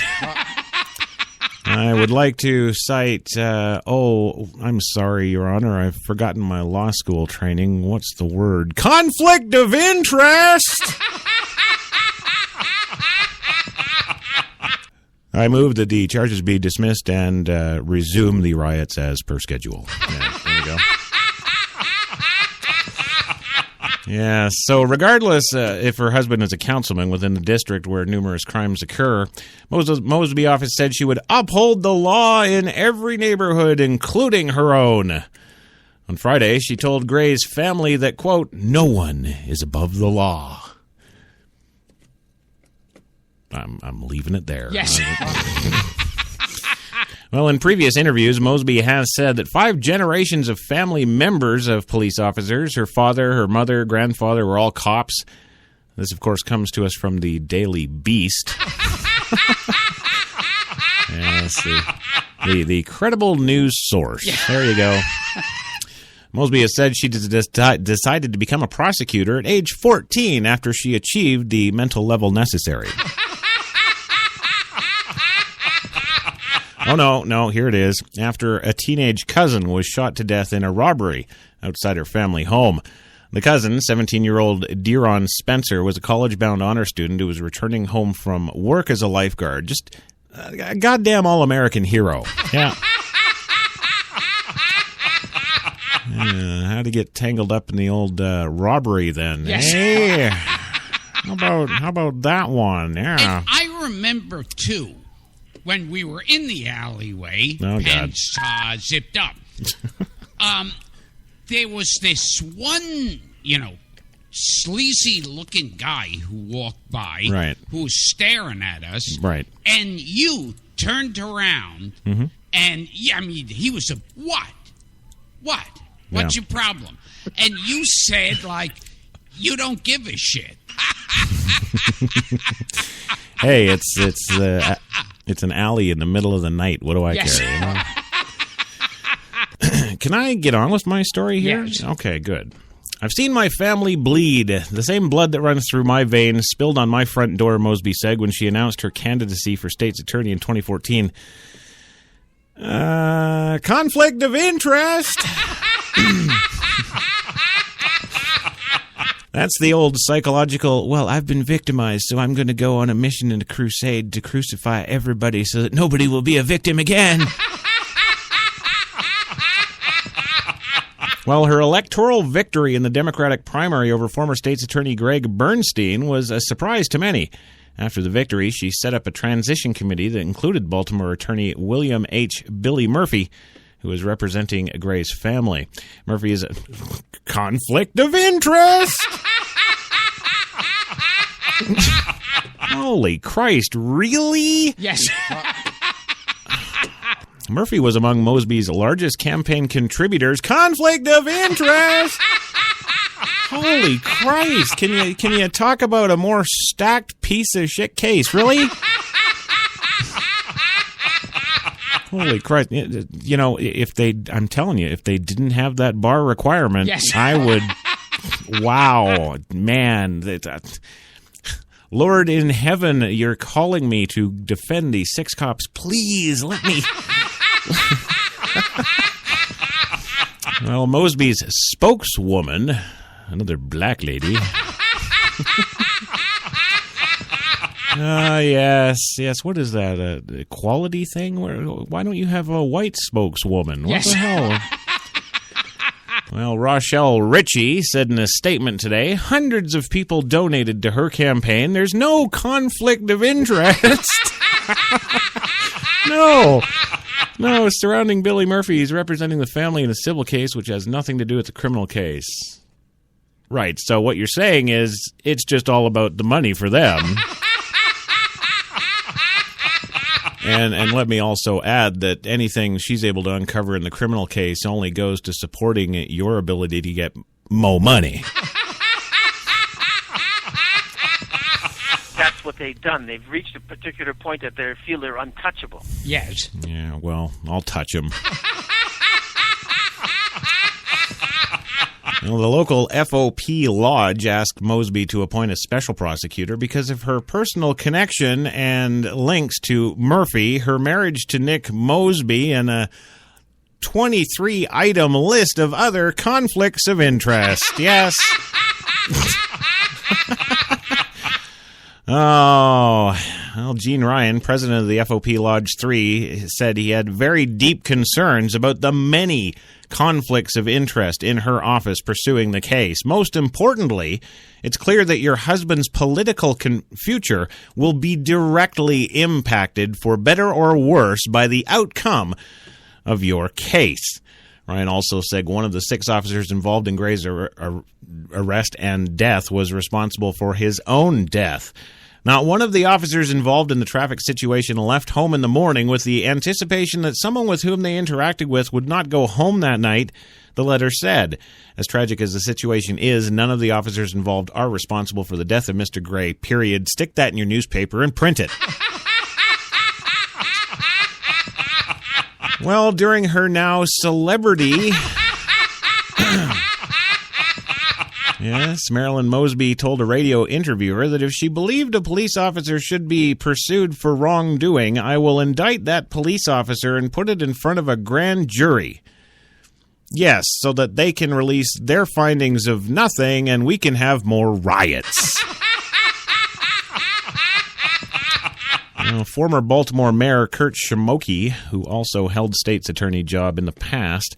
I would like to cite, I'm sorry, Your Honor, I've forgotten my law school training. What's the word? Conflict of interest! I move that the charges be dismissed and resume the riots as per schedule. Yeah, there you go. Yeah, so regardless if her husband is a councilman within the district where numerous crimes occur, Mosby office said she would uphold the law in every neighborhood, including her own. On Friday, she told Gray's family that, quote, no one is above the law. I'm leaving it there. Yes. Well, in previous interviews, Mosby has said that 5 generations of family members of police officers, her father, her mother, grandfather, were all cops. This, of course, comes to us from the Daily Beast. Yes, the credible news source. There you go. Mosby has said she decided to become a prosecutor at age 14 after she achieved the mental level necessary. Oh, no, here it is. After a teenage cousin was shot to death in a robbery outside her family home. The cousin, 17-year-old Deron Spencer, was a college-bound honor student who was returning home from work as a lifeguard. Just a goddamn all-American hero. Yeah. How to get tangled up in the old robbery then? Yes. Hey, how about that one? Yeah. And I remember, too, when we were in the alleyway, Oh, God. pants zipped up, there was this one, sleazy-looking guy who walked by, Right. who was staring at us, Right. and you turned around, Mm-hmm. and he was what? What's Yeah. your problem? And you said, like, you don't give a shit. Hey, it's an alley in the middle of the night. What do I Yes. care? Can I get on with my story here? Yes. Okay, good. I've seen my family bleed. The same blood that runs through my veins spilled on my front door, Mosby said when she announced her candidacy for state's attorney in 2014. Conflict of interest. That's the old psychological, well, I've been victimized, so I'm going to go on a mission and a crusade to crucify everybody so that nobody will be a victim again. Well, her electoral victory in the Democratic primary over former state's attorney Greg Bernstein was a surprise to many. After the victory, she set up a transition committee that included Baltimore attorney William H. Billy Murphy, who is representing Gray's family. Murphy is a conflict of interest. Holy Christ, really? Yes. Murphy was among Mosby's largest campaign contributors. Conflict of interest. Holy Christ! Can you talk about a more stacked piece of shit case? Really? Holy Christ! I'm telling you, if they didn't have that bar requirement, Yes. I would. Wow, man! Lord in heaven, you're calling me to defend these 6 cops. Please let me. Well, Mosby's spokeswoman, another black lady. Yes. What is that? A equality thing? Why don't you have a white spokeswoman? What Yes. the hell? Well, Rochelle Ritchie said in a statement today, hundreds of people donated to her campaign. There's no conflict of interest. No, surrounding Billy Murphy. He's representing the family in a civil case, which has nothing to do with the criminal case. Right, so what you're saying is it's just all about the money for them. And let me also add that anything she's able to uncover in the criminal case only goes to supporting your ability to get more money. That's what they've done. They've reached a particular point that they feel they're untouchable. Yes. Yeah, well, I'll touch him. Well, the local FOP Lodge asked Mosby to appoint a special prosecutor because of her personal connection and links to Murphy, her marriage to Nick Mosby, and a 23-item list of other conflicts of interest. Yes. Oh, well, Gene Ryan, president of the FOP Lodge 3, said he had very deep concerns about the many conflicts of interest in her office pursuing the case. Most importantly, it's clear that your husband's political future will be directly impacted, for better or worse, by the outcome of your case. Ryan also said one of the 6 officers involved in Gray's arrest and death was responsible for his own death. Not one of the officers involved in the traffic situation left home in the morning with the anticipation that someone with whom they interacted with would not go home that night, the letter said. As tragic as the situation is, none of the officers involved are responsible for the death of Mr. Gray, period. Stick that in your newspaper and print it. Well, during her now celebrity... Yes, Marilyn Mosby told a radio interviewer that if she believed a police officer should be pursued for wrongdoing, I will indict that police officer and put it in front of a grand jury. Yes, so that they can release their findings of nothing and we can have more riots. Former Baltimore Mayor Kurt Schmoke, who also held state's attorney job in the past,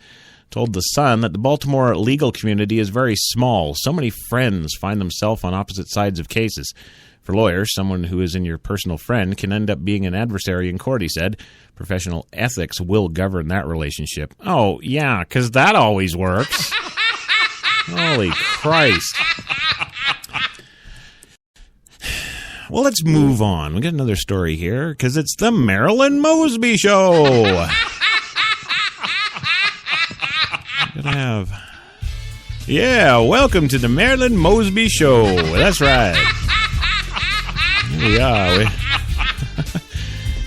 told The Sun that the Baltimore legal community is very small. So many friends find themselves on opposite sides of cases. For lawyers, someone who is in your personal friend can end up being an adversary in court, he said. Professional ethics will govern that relationship. Oh, yeah, because that always works. Holy Christ. Well, let's move on. We got another story here, because it's the Marilyn Mosby Show. Yeah, welcome to the Marilyn Mosby Show. That's right. Here we are.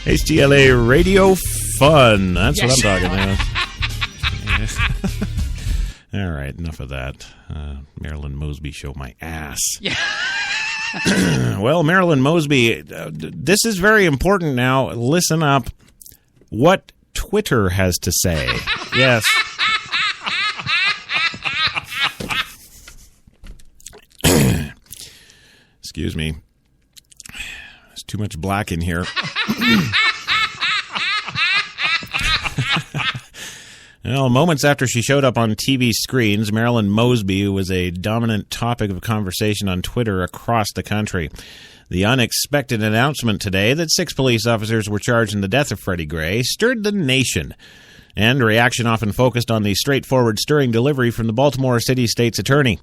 HTLA Radio Fun. That's what I'm talking about. All right, enough of that. Marilyn Mosby Show, my ass. Yeah. Well, Marilyn Mosby, this is very important now. Listen up. What Twitter has to say. Yes. Excuse me. There's too much black in here. Well, moments after she showed up on TV screens, Marilyn Mosby was a dominant topic of conversation on Twitter across the country. The unexpected announcement today that 6 police officers were charged in the death of Freddie Gray stirred the nation. And reaction often focused on the straightforward, stirring delivery from the Baltimore City State's attorney.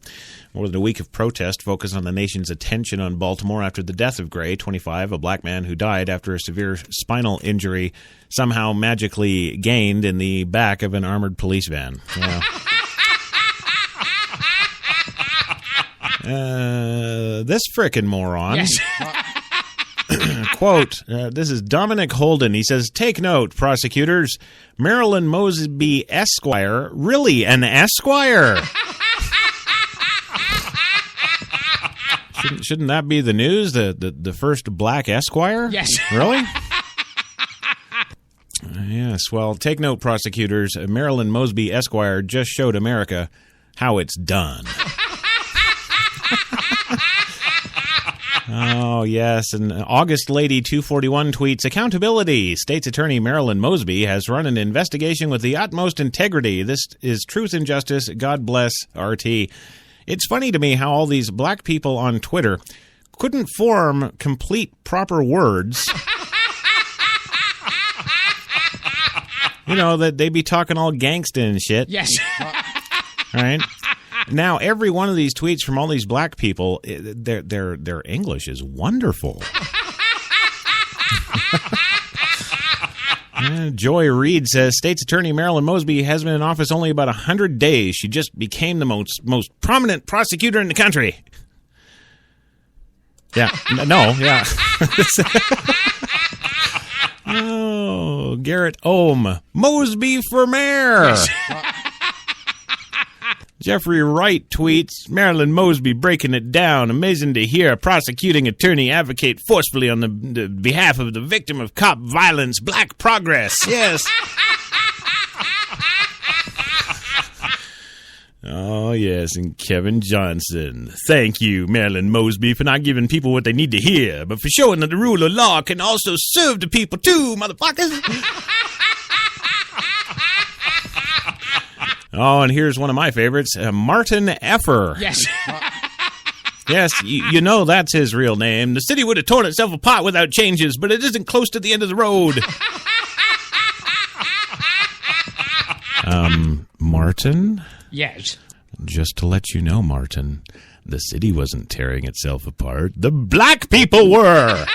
More than a week of protest focused on the nation's attention on Baltimore after the death of Gray, 25, a black man who died after a severe spinal injury somehow magically gained in the back of an armored police van. Yeah. This frickin' moron. Yes. Quote, this is Dominic Holden. He says, take note, prosecutors. Marilyn Mosby Esquire. Really, an Esquire? Shouldn't that be the news? The first black Esquire? Yes. Really? Yes. Well, take note, prosecutors. Marilyn Mosby Esquire just showed America how it's done. Oh, yes. And August Lady 241 tweets, accountability. State's Attorney Marilyn Mosby has run an investigation with the utmost integrity. This is truth and justice. God bless RT. It's funny to me how all these black people on Twitter couldn't form complete proper words. You know, that they be talking all gangsta and shit. Yes. All right. Now, every one of these tweets from all these black people, their English is wonderful. Joy Reed says, State's Attorney Marilyn Mosby has been in office only about 100 days. She just became the most prominent prosecutor in the country. Yeah. No, yeah. Oh, Garrett Ohm. Mosby for mayor. Yes. Jeffrey Wright tweets, Marilyn Mosby breaking it down. Amazing to hear a prosecuting attorney advocate forcefully on the behalf of the victim of cop violence. Black progress. Yes. Oh, yes. And Kevin Johnson. Thank you, Marilyn Mosby, for not giving people what they need to hear, but for showing that the rule of law can also serve the people too, motherfuckers. Oh, and here's one of my favorites, Martin Effer. Yes. Yes, you know that's his real name. The city would have torn itself apart without changes, but it isn't close to the end of the road. Martin? Yes. Just to let you know, Martin, the city wasn't tearing itself apart. The black people were!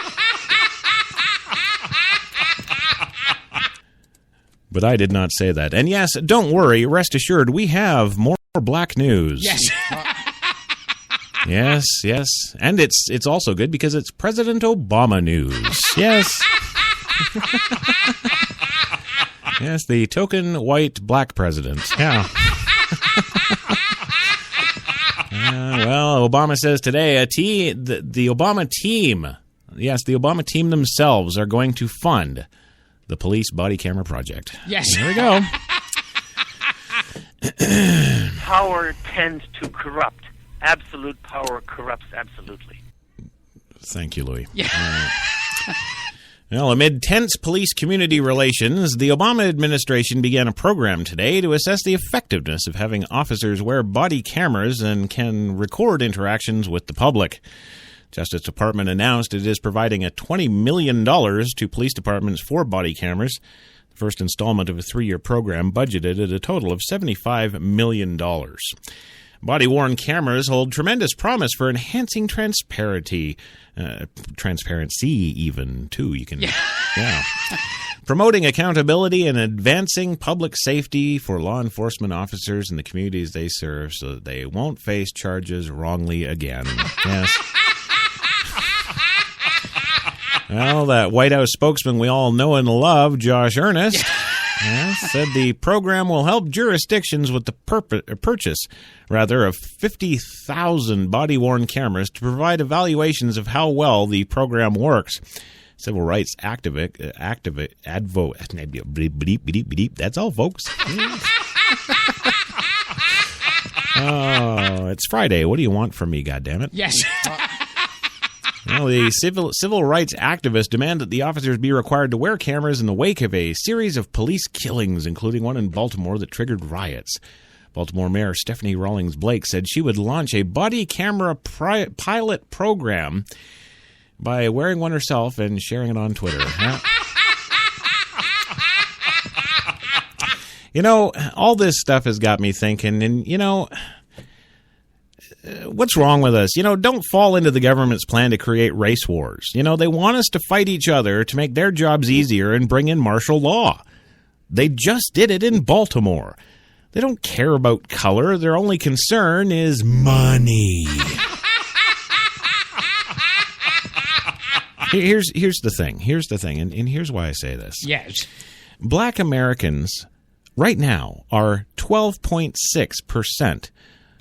But I did not say that. And yes, don't worry, rest assured, we have more black news. Yes. Yes. And it's also good because it's President Obama news. Yes. Yes, the token white black president. Yeah. Well, Obama says today, the Obama team, yes, the Obama team themselves are going to fund the police body camera project. Yes. There we go. Power tends to corrupt. Absolute power corrupts absolutely. Thank you, Louis. Yeah. Well, amid tense police community relations, the Obama administration began a program today to assess the effectiveness of having officers wear body cameras and can record interactions with the public. Justice Department announced it is providing a $20 million to police departments for body cameras. The first installment of a 3-year program budgeted at a total of $75 million. Body-worn cameras hold tremendous promise for enhancing transparency even, too. You can, yeah. Promoting accountability and advancing public safety for law enforcement officers in the communities they serve so that they won't face charges wrongly again. Yes. Well, that White House spokesman we all know and love, Josh Earnest, said the program will help jurisdictions with the purchase of 50,000 body-worn cameras to provide evaluations of how well the program works. Civil rights activist, that's all, folks. Oh, it's Friday. What do you want from me, goddammit? Yes. Well, the civil rights activists demand that the officers be required to wear cameras in the wake of a series of police killings, including one in Baltimore that triggered riots. Baltimore Mayor Stephanie Rawlings Blake said she would launch a body camera pilot program by wearing one herself and sharing it on Twitter. You know, all this stuff has got me thinking, and, you know, what's wrong with us? You know, don't fall into the government's plan to create race wars. You know, they want us to fight each other to make their jobs easier and bring in martial law. They just did it in Baltimore. They don't care about color. Their only concern is money. Here's the thing. Here's the thing, and here's why I say this. Yes. Black Americans right now are 12.6%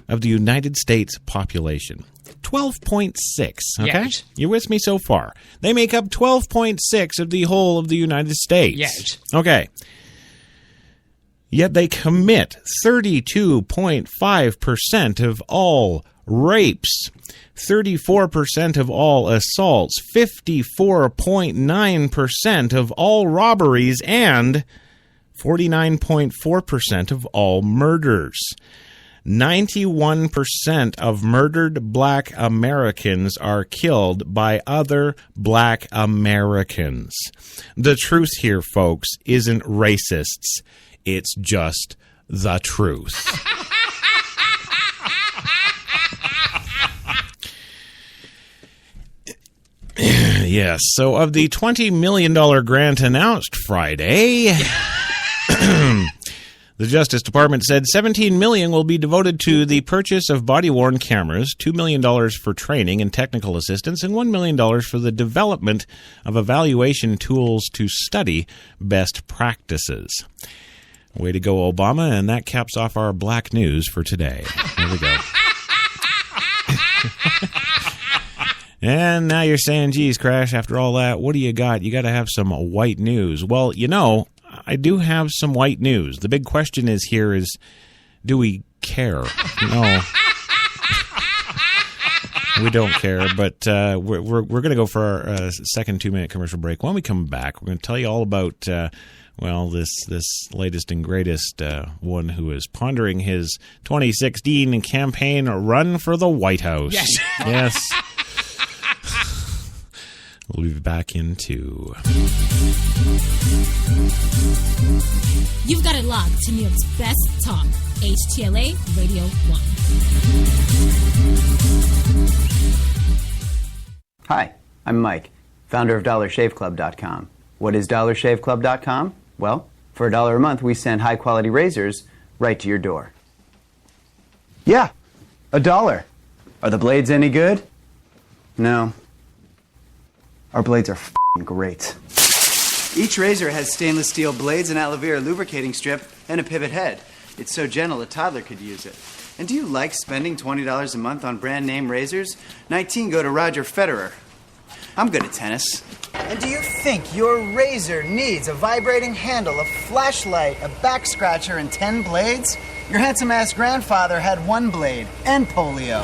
of the United States population. 12.6, okay? Yes. You with me so far? They make up 12.6 of the whole of the United States. Yes. Okay. Yet they commit 32.5% of all rapes, 34% of all assaults, 54.9% of all robberies, and 49.4% of all murders. 91% of murdered black Americans are killed by other black Americans. The truth here, folks, isn't racists. It's just the truth. Yes, so of the $20 million grant announced Friday, the Justice Department said $17 million will be devoted to the purchase of body-worn cameras, $2 million for training and technical assistance, and $1 million for the development of evaluation tools to study best practices. Way to go, Obama, and that caps off our black news for today. There we go. And now you're saying, geez, Crash, after all that, what do you got? You got to have some white news. Well, you know, I do have some white news. The big question is here is, do we care? No. We don't care, but we're going to go for our second 2-minute commercial break. When we come back, we're going to tell you all about, this latest and greatest one who is pondering his 2016 campaign run for the White House. Yes. Yes. We'll be back in 2. You've got it locked to New York's best talk, HTLA Radio 1. Hi, I'm Mike, founder of DollarShaveClub.com. What is DollarShaveClub.com? Well, for $1 a month, we send high-quality razors right to your door. Yeah, $1. Are the blades any good? No. Our blades are f***ing great. Each razor has stainless steel blades, an aloe vera lubricating strip, and a pivot head. It's so gentle a toddler could use it. And do you like spending $20 a month on brand name razors? 19 go to Roger Federer. I'm good at tennis. And do you think your razor needs a vibrating handle, a flashlight, a back scratcher, and 10 blades? Your handsome-ass grandfather had 1 blade and polio.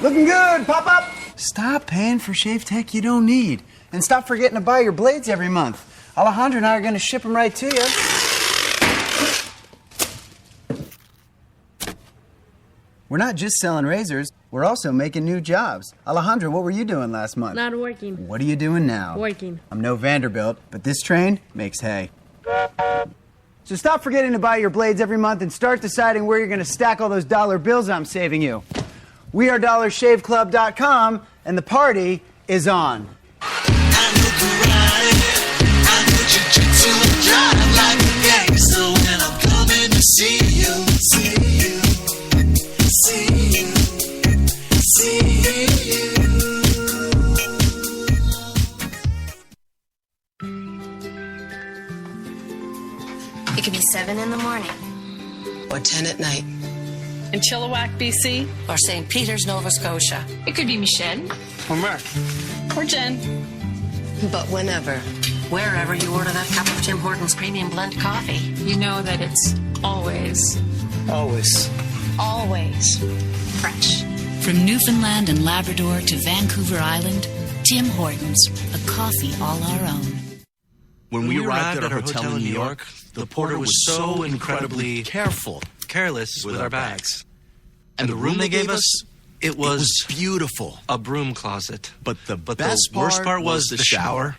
Looking good, pop-up! Stop paying for shave tech you don't need. And stop forgetting to buy your blades every month. Alejandro and I are going to ship them right to you. We're not just selling razors, we're also making new jobs. Alejandra, what were you doing last month? Not working. What are you doing now? Working. I'm no Vanderbilt, but this train makes hay. So stop forgetting to buy your blades every month and start deciding where you're going to stack all those dollar bills I'm saving you. We are DollarShaveClub.com, and the party is on. It could be 7 in the morning. Or 10 at night. In Chilliwack, BC. Or St. Peter's, Nova Scotia. It could be Michelle. Or Mark. Or Jen. But whenever, wherever you order that cup of Tim Hortons Premium Blend Coffee, You know that it's always Always. fresh. From Newfoundland and Labrador to Vancouver Island, Tim Hortons, a coffee all our own. When we arrived at our hotel in New York, the porter was so incredibly careless with our bags. And the room they gave us, it was beautiful. A broom closet. But the worst part was the shower.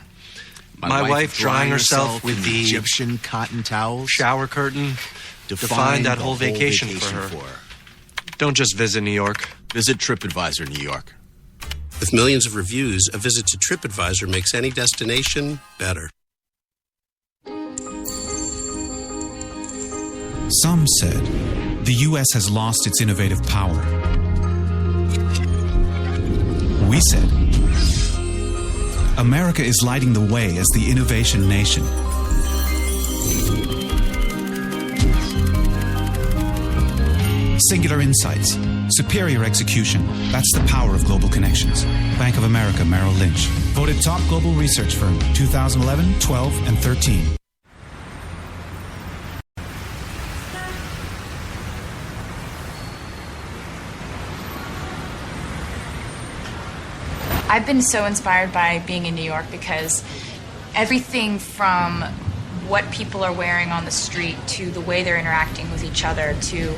My wife drying herself with the Egyptian cotton towels. shower curtain defined that whole vacation for her. Don't just visit New York. Visit TripAdvisor New York. With millions of reviews, a visit to TripAdvisor makes any destination better. Some said the U.S. has lost its innovative power. We said America is lighting the way as the innovation nation. Singular insights, superior execution. That's the power of global connections. Bank of America Merrill Lynch. Voted top global research firm 2011, 12, and 13. I've been so inspired by being in New York because everything from what people are wearing on the street to the way they're interacting with each other, to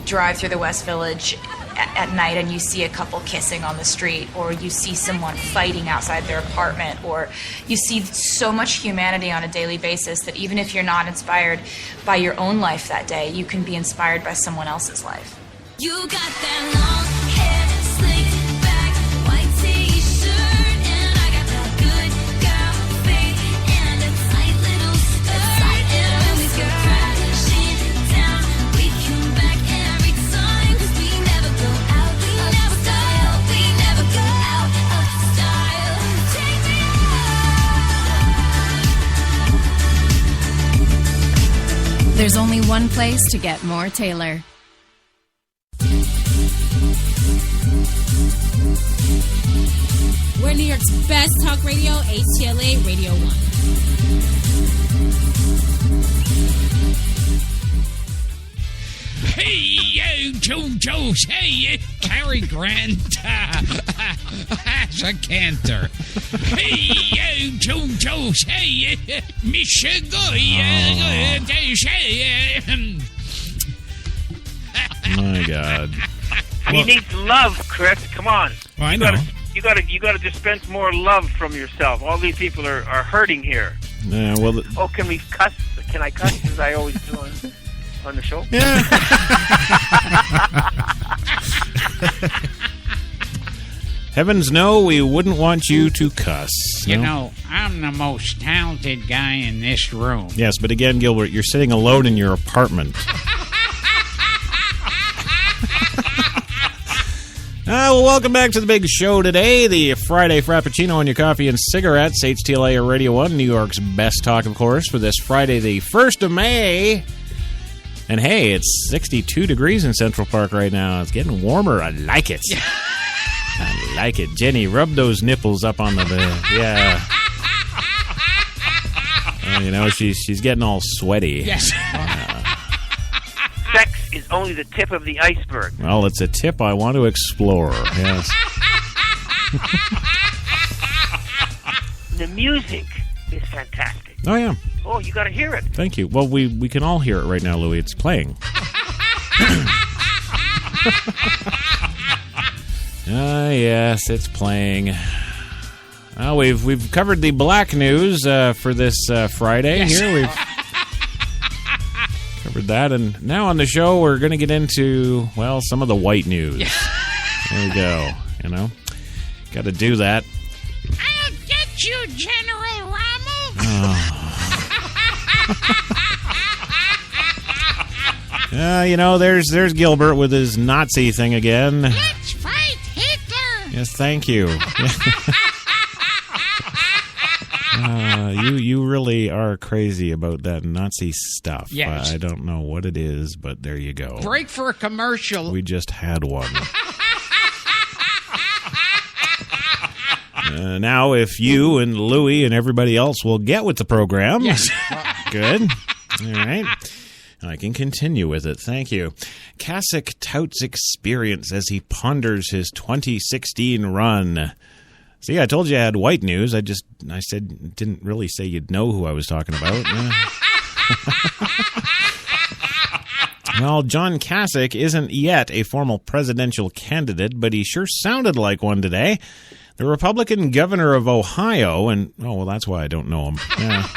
drive through the West Village at night and you see a couple kissing on the street, or you see someone fighting outside their apartment, or you see so much humanity on a daily basis that even if you're not inspired by your own life that day, you can be inspired by someone else's life. You got that long hair, slicked back, white t-shirt, and I got that good girl face and a tight little skirt. And when we go crashing down, we come back every time, 'cause we never go out, we never style, we never go out of style. Take me There's only one place to get more Taylor. We're New York's best talk radio, HTLA Radio 1. Hey, yo, JoJo, hey, Cary Grant as a cantor. Hey, yo, JoJo, hey, My God. He needs love, Chris. Come on. Well, I know. You gotta dispense more love from yourself. All these people are hurting here. Yeah, well, Oh, can we cuss? Can I cuss as I always do on the show? Yeah. Heavens no, we wouldn't want you to cuss. You no? know, I'm the most talented guy in this room. Yes, but again, Gilbert, you're sitting alone in your apartment. Well, welcome back to the big show today, the Friday Frappuccino on your coffee and cigarettes, HTLA Radio 1, New York's best talk, of course, for this Friday, the 1st of May. And hey, it's 62 degrees in Central Park right now. It's getting warmer. I like it. I like it. Jenny, rub those nipples up on the yeah. You know, she's getting all sweaty. Yes. Sex is only the tip of the iceberg. Well, it's a tip I want to explore. Yes. The music is fantastic. Oh, yeah. Oh, you got to hear it. Thank you. Well, we can all hear it right now, Louis. It's playing. Yes, it's playing. Well, we've covered the black news for this Friday. Yes. Here we've covered that, and now on the show we're going to get into, well, some of the white news. Yeah. There we go. You know, got to do that. I'll get you, General Rommel. You know, there's Gilbert with his Nazi thing again. Let's fight Hitler. Yes, thank you. You really are crazy about that Nazi stuff. Yes. I don't know what it is, but there you go. Break for a commercial. We just had one. Now, if you and Louie and everybody else will get with the program. Yes. Good. All right. I can continue with it. Thank you. Kasich touts experience as he ponders his 2016 run. See, I told you I had white news. I didn't really say you'd know who I was talking about. Well, John Kasich isn't yet a formal presidential candidate, but he sure sounded like one today. The Republican governor of Ohio, and, oh, well, that's why I don't know him. Yeah.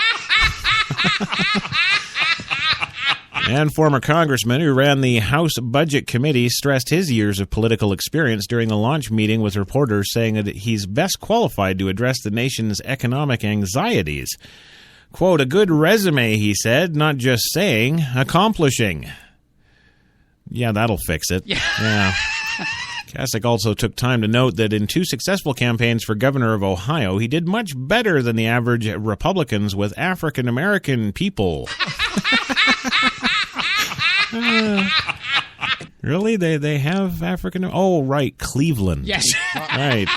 And former congressman who ran the House Budget Committee stressed his years of political experience during the launch meeting with reporters, saying that he's best qualified to address the nation's economic anxieties. Quote, a good resume, he said, not just saying, accomplishing. Yeah, that'll fix it. Yeah. Kasich also took time to note that in 2 successful campaigns for governor of Ohio, he did much better than the average Republicans with African-American people. Really? They have African... Oh, right, Cleveland. Yes. Right.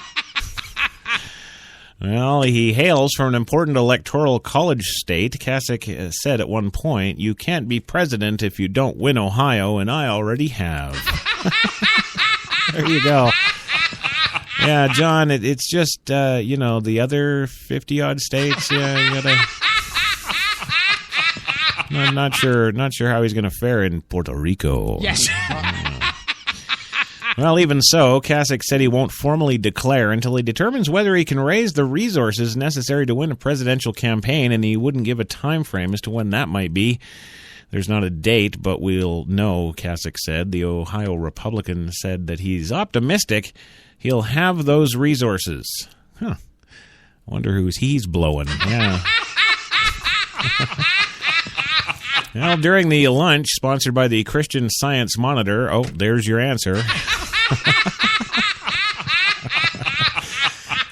Well, he hails from an important electoral college state. Kasich said at one point, you can't be president if you don't win Ohio, and I already have. There you go. Yeah, John, it's just, the other 50-odd states, yeah, you gotta... I'm not sure how he's going to fare in Puerto Rico. Yes. Well, even so, Kasich said he won't formally declare until he determines whether he can raise the resources necessary to win a presidential campaign, and he wouldn't give a time frame as to when that might be. There's not a date, but we'll know, Kasich said. The Ohio Republican said that he's optimistic he'll have those resources. Huh. I wonder who's he's blowing. Yeah. Well, during the lunch sponsored by the Christian Science Monitor, oh, there's your answer.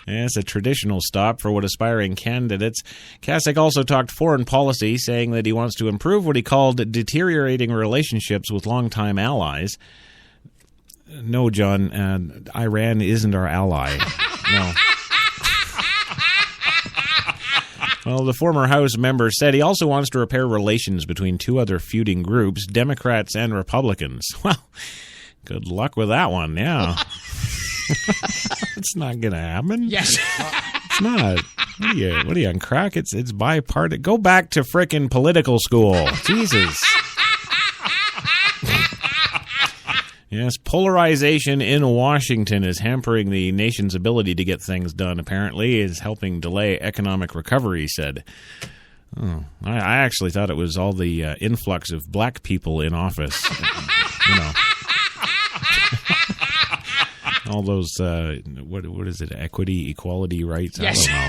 Yes, a traditional stop for what aspiring candidates. Kasich also talked foreign policy, saying that he wants to improve what he called deteriorating relationships with longtime allies. No, John, Iran isn't our ally. No. Well, the former House member said he also wants to repair relations between 2 other feuding groups, Democrats and Republicans. Well, good luck with that one, yeah. It's not going to happen. Yes. It's not. What are you on crack? It's bipartisan. Go back to frickin' political school. Jesus. Yes, polarization in Washington is hampering the nation's ability to get things done, apparently. Is helping delay economic recovery, he said. Oh, I actually thought it was all the influx of black people in office. All those, what is it, equity, equality, rights? Yes. I don't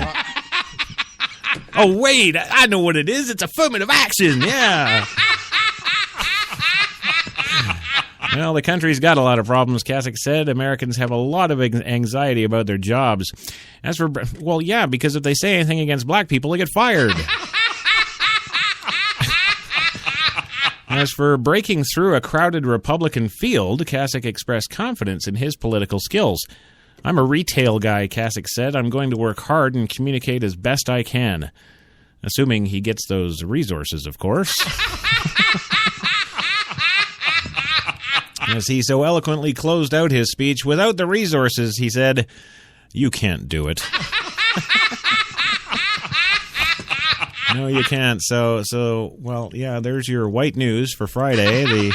know. Oh, wait, I know what it is. It's affirmative action, yeah. Well, the country's got a lot of problems, Kasich said. Americans have a lot of anxiety about their jobs. As for, well, yeah, because if they say anything against black people, they get fired. As for breaking through a crowded Republican field, Kasich expressed confidence in his political skills. I'm a retail guy, Kasich said. I'm going to work hard and communicate as best I can. Assuming he gets those resources, of course. As he so eloquently closed out his speech, without the resources, he said, you can't do it. No, you can't. So, well, yeah, there's your white news for Friday.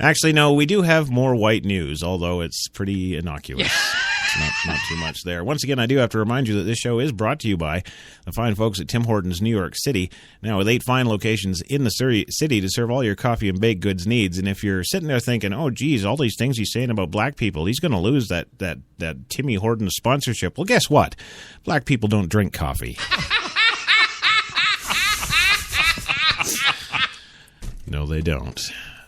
Actually, no, we do have more white news, although it's pretty innocuous. It's not too much there. Once again, I do have to remind you that this show is brought to you by the fine folks at Tim Hortons, New York City. Now, with 8 fine locations in the city to serve all your coffee and baked goods needs. And if you're sitting there thinking, oh, geez, all these things he's saying about black people, he's going to lose that Timmy Hortons sponsorship. Well, guess what? Black people don't drink coffee. No, they don't.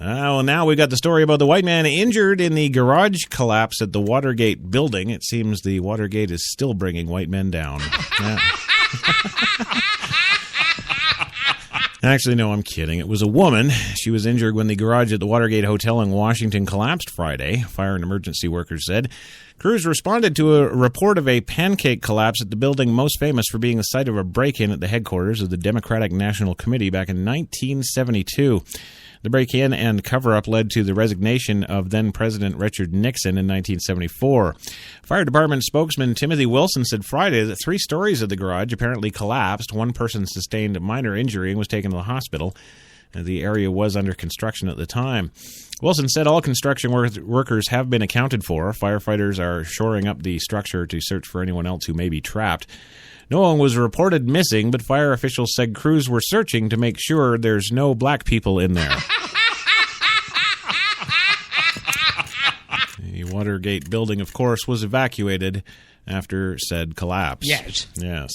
Well, now we've got the story about the white man injured in the garage collapse at the Watergate building. It seems the Watergate is still bringing white men down. Yeah. Actually, no, I'm kidding. It was a woman. She was injured when the garage at the Watergate Hotel in Washington collapsed Friday, fire and emergency workers said. Crews responded to a report of a pancake collapse at the building most famous for being the site of a break-in at the headquarters of the Democratic National Committee back in 1972. The break-in and cover-up led to the resignation of then-President Richard Nixon in 1974. Fire Department spokesman Timothy Wilson said Friday that 3 stories of the garage apparently collapsed. One person sustained a minor injury and was taken to the hospital. The area was under construction at the time. Wilson said all construction workers have been accounted for. Firefighters are shoring up the structure to search for anyone else who may be trapped. No one was reported missing, but fire officials said crews were searching to make sure there's no black people in there. The Watergate building, of course, was evacuated after said collapse. Yes. Yes.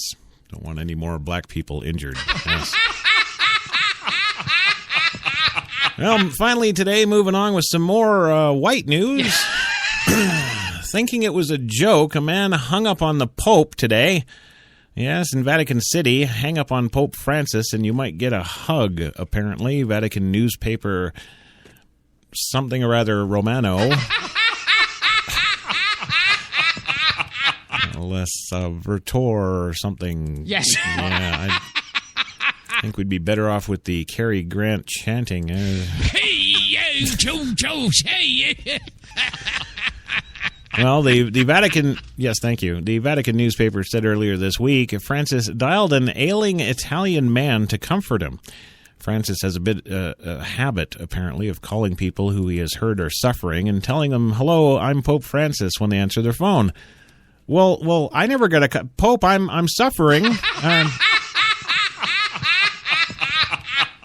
Don't want any more black people injured. Yes. Well, finally today, moving on with some more white news. Thinking it was a joke, a man hung up on the Pope today. Yes, in Vatican City, hang up on Pope Francis and you might get a hug, apparently. Vatican newspaper, something or other Romano. Less Vertor or something. Yes. Yeah, I think we'd be better off with the Cary Grant chanting. Hey, Joe, hey. Well, the Vatican, yes, thank you. The Vatican newspaper said earlier this week, Francis dialed an ailing Italian man to comfort him. Francis has a habit, apparently, of calling people who he has heard are suffering and telling them, "Hello, I'm Pope Francis," when they answer their phone. Well, I never got a Pope. I'm suffering.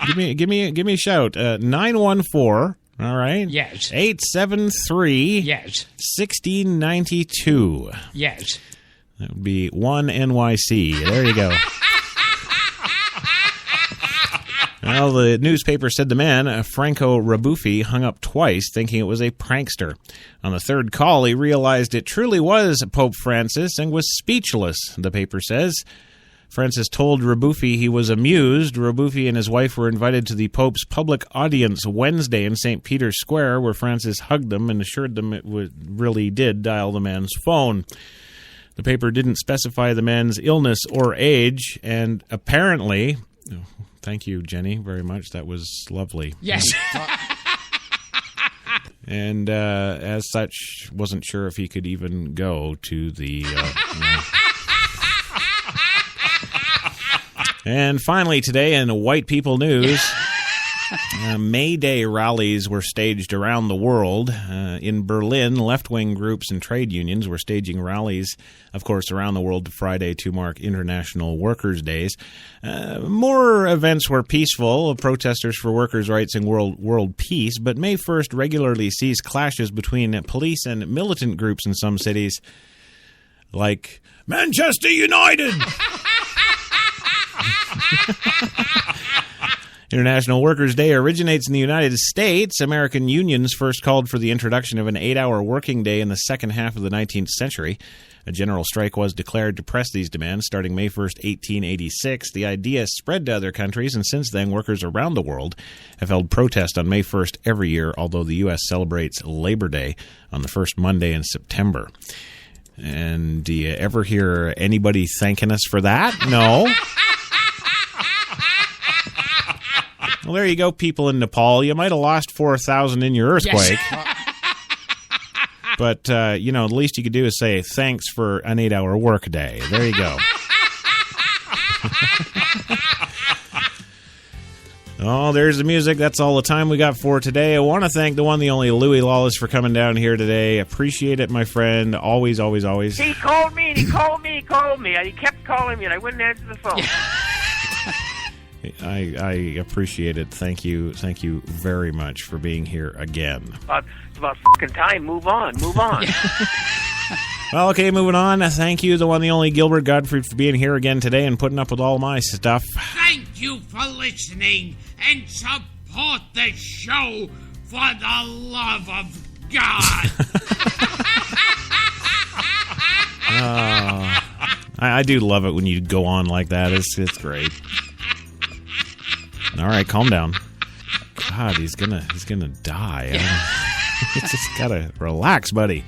Give me a shout. 914. All right. Yes. 873. Yes. 1692. Yes. That would be 1 NYC. There you go. Well, the newspaper said the man, Franco Rabuffi, hung up twice, thinking it was a prankster. On the third call, he realized it truly was Pope Francis and was speechless, the paper says. Francis told Rabuffi he was amused. Rabuffi and his wife were invited to the Pope's public audience Wednesday in St. Peter's Square, where Francis hugged them and assured them it really did dial the man's phone. The paper didn't specify the man's illness or age, and apparently... Thank you, Jenny, very much. That was lovely. Yes. And as such, wasn't sure if he could even go to the... And finally today in White People News, May Day rallies were staged around the world. In Berlin, left-wing groups and trade unions were staging rallies, of course, around the world Friday to mark International Workers' Days. More events were peaceful, protesters for workers' rights and world peace, but May 1st regularly sees clashes between police and militant groups in some cities, like Manchester United! International Workers' Day originates in the United States. American unions first called for the introduction of an 8-hour working day in the second half of the 19th century. A general strike was declared to press these demands starting May 1st, 1886. The idea spread to other countries, and since then, workers around the world have held protest on May 1st every year, although the U.S. celebrates Labor Day on the first Monday in September. And do you ever hear anybody thanking us for that? No. Well, there you go, people in Nepal. You might have lost 4,000 in your earthquake. Yes. But, at least you could do is say, thanks for an 8-hour work day. There you go. Oh, there's the music. That's all the time we got for today. I want to thank the one, the only Louis Lawless for coming down here today. Appreciate it, my friend. Always, always, always. He called me, and he called me, He kept calling me, and I wouldn't answer the phone. I appreciate it. Thank you very much for being here again. It's about fucking time. Move on. Well, okay, moving on. Thank you, the one, the only Gilbert Gottfried, for being here again today and putting up with all my stuff. Thank you for listening and support the show for the love of God. I do love it when you go on like that. It's great. All right, calm down. God, he's gonna die. You just gotta relax, buddy.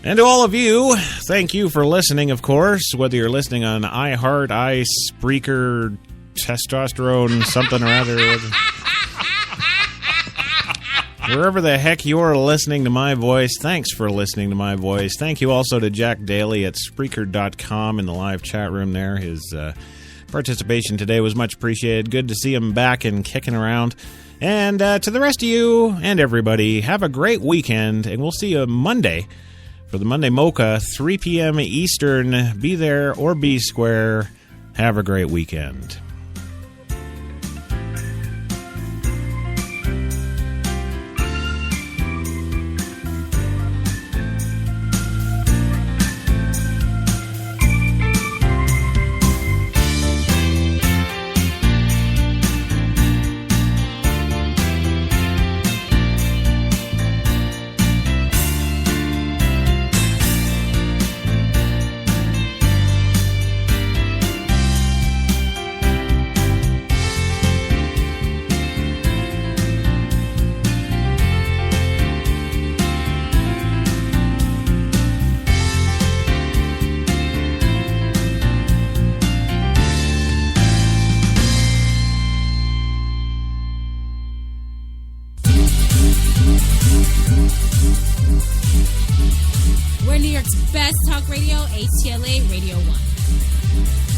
And to all of you, thank you for listening, of course, whether you're listening on iHeart, Spreaker, Testosterone, something or other. Wherever the heck you're listening to my voice, thanks for listening to my voice. Thank you also to Jack Daly at Spreaker.com in the live chat room there. His participation today was much appreciated. Good to see him back and kicking around. And to the rest of you and everybody, have a great weekend, and we'll see you Monday for the Monday Mocha, 3 p.m. Eastern. Be there or be square. Have a great weekend. We're New York's best talk radio, HTLA Radio 1.